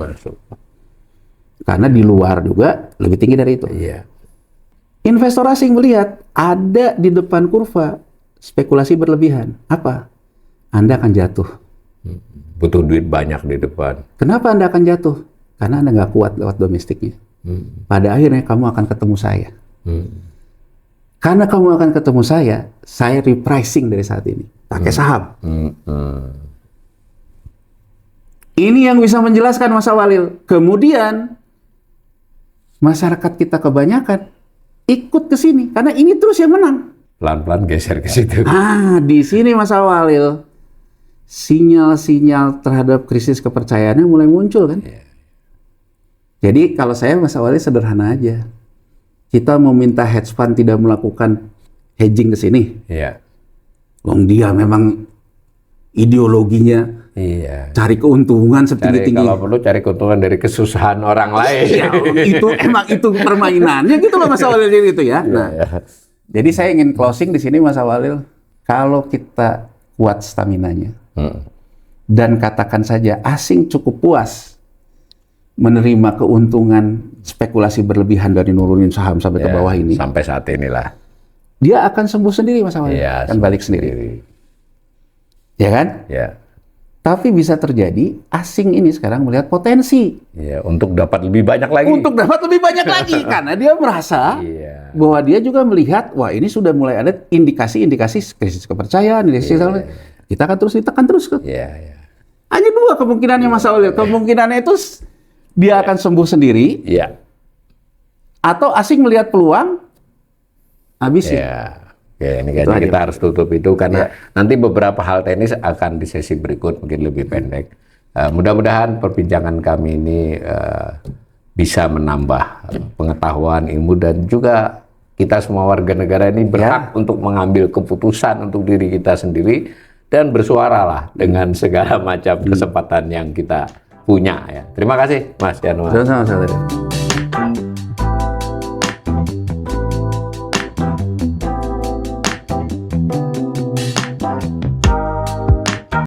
Karena di luar juga lebih tinggi dari itu. Iya. Investor asing melihat ada di depan kurva spekulasi berlebihan. Apa? Anda akan jatuh. Butuh duit banyak di depan. Kenapa Anda akan jatuh? Karena Anda nggak kuat lewat domestiknya. Pada akhirnya kamu akan ketemu saya. Karena kamu akan ketemu saya repricing dari saat ini. Pakai saham. Ini yang bisa menjelaskan Mas Awalil. Kemudian masyarakat kita kebanyakan ikut ke sini karena ini terus yang menang. Pelan-pelan geser ke situ. Di sini Mas Awalil sinyal-sinyal terhadap krisis kepercayaannya mulai muncul kan. Jadi kalau saya Mas Awalil sederhana aja. Kita meminta hedge fund tidak melakukan hedging ke sini. Iya. Wong dia memang ideologinya cari keuntungan setinggi-tinggi. Kalau perlu cari keuntungan dari kesusahan orang lain. Ya, itu permainannya gitu loh Mas Awalil itu ya. Jadi saya ingin closing di sini Mas Awalil. Kalau kita kuat staminanya dan katakan saja asing cukup puas menerima keuntungan spekulasi berlebihan dari nurunin saham sampai ke bawah ini. Sampai saat inilah. Dia akan sembuh sendiri Mas Awalil. Akan balik sendiri. Ya kan? Ya. Tapi bisa terjadi asing ini sekarang melihat potensi. Ya, untuk dapat lebih banyak lagi. Untuk dapat lebih banyak lagi karena dia merasa bahwa dia juga melihat wah ini sudah mulai ada indikasi-indikasi krisis kepercayaan, kita akan terus ditekan terus kan. Hanya dua kemungkinannya Mas Awalil. Kemungkinannya itu dia akan sembuh sendiri. Atau asing melihat peluang habis Oke, ini kayaknya kita harus tutup itu karena nanti beberapa hal teknis akan di sesi berikut mungkin lebih pendek. Mudah-mudahan perbincangan kami ini bisa menambah pengetahuan, ilmu, dan juga kita semua warga negara ini berhak untuk mengambil keputusan untuk diri kita sendiri dan bersuaralah dengan segala macam kesempatan yang kita punya. Ya. Terima kasih, Mas Yanuar. Sama-sama.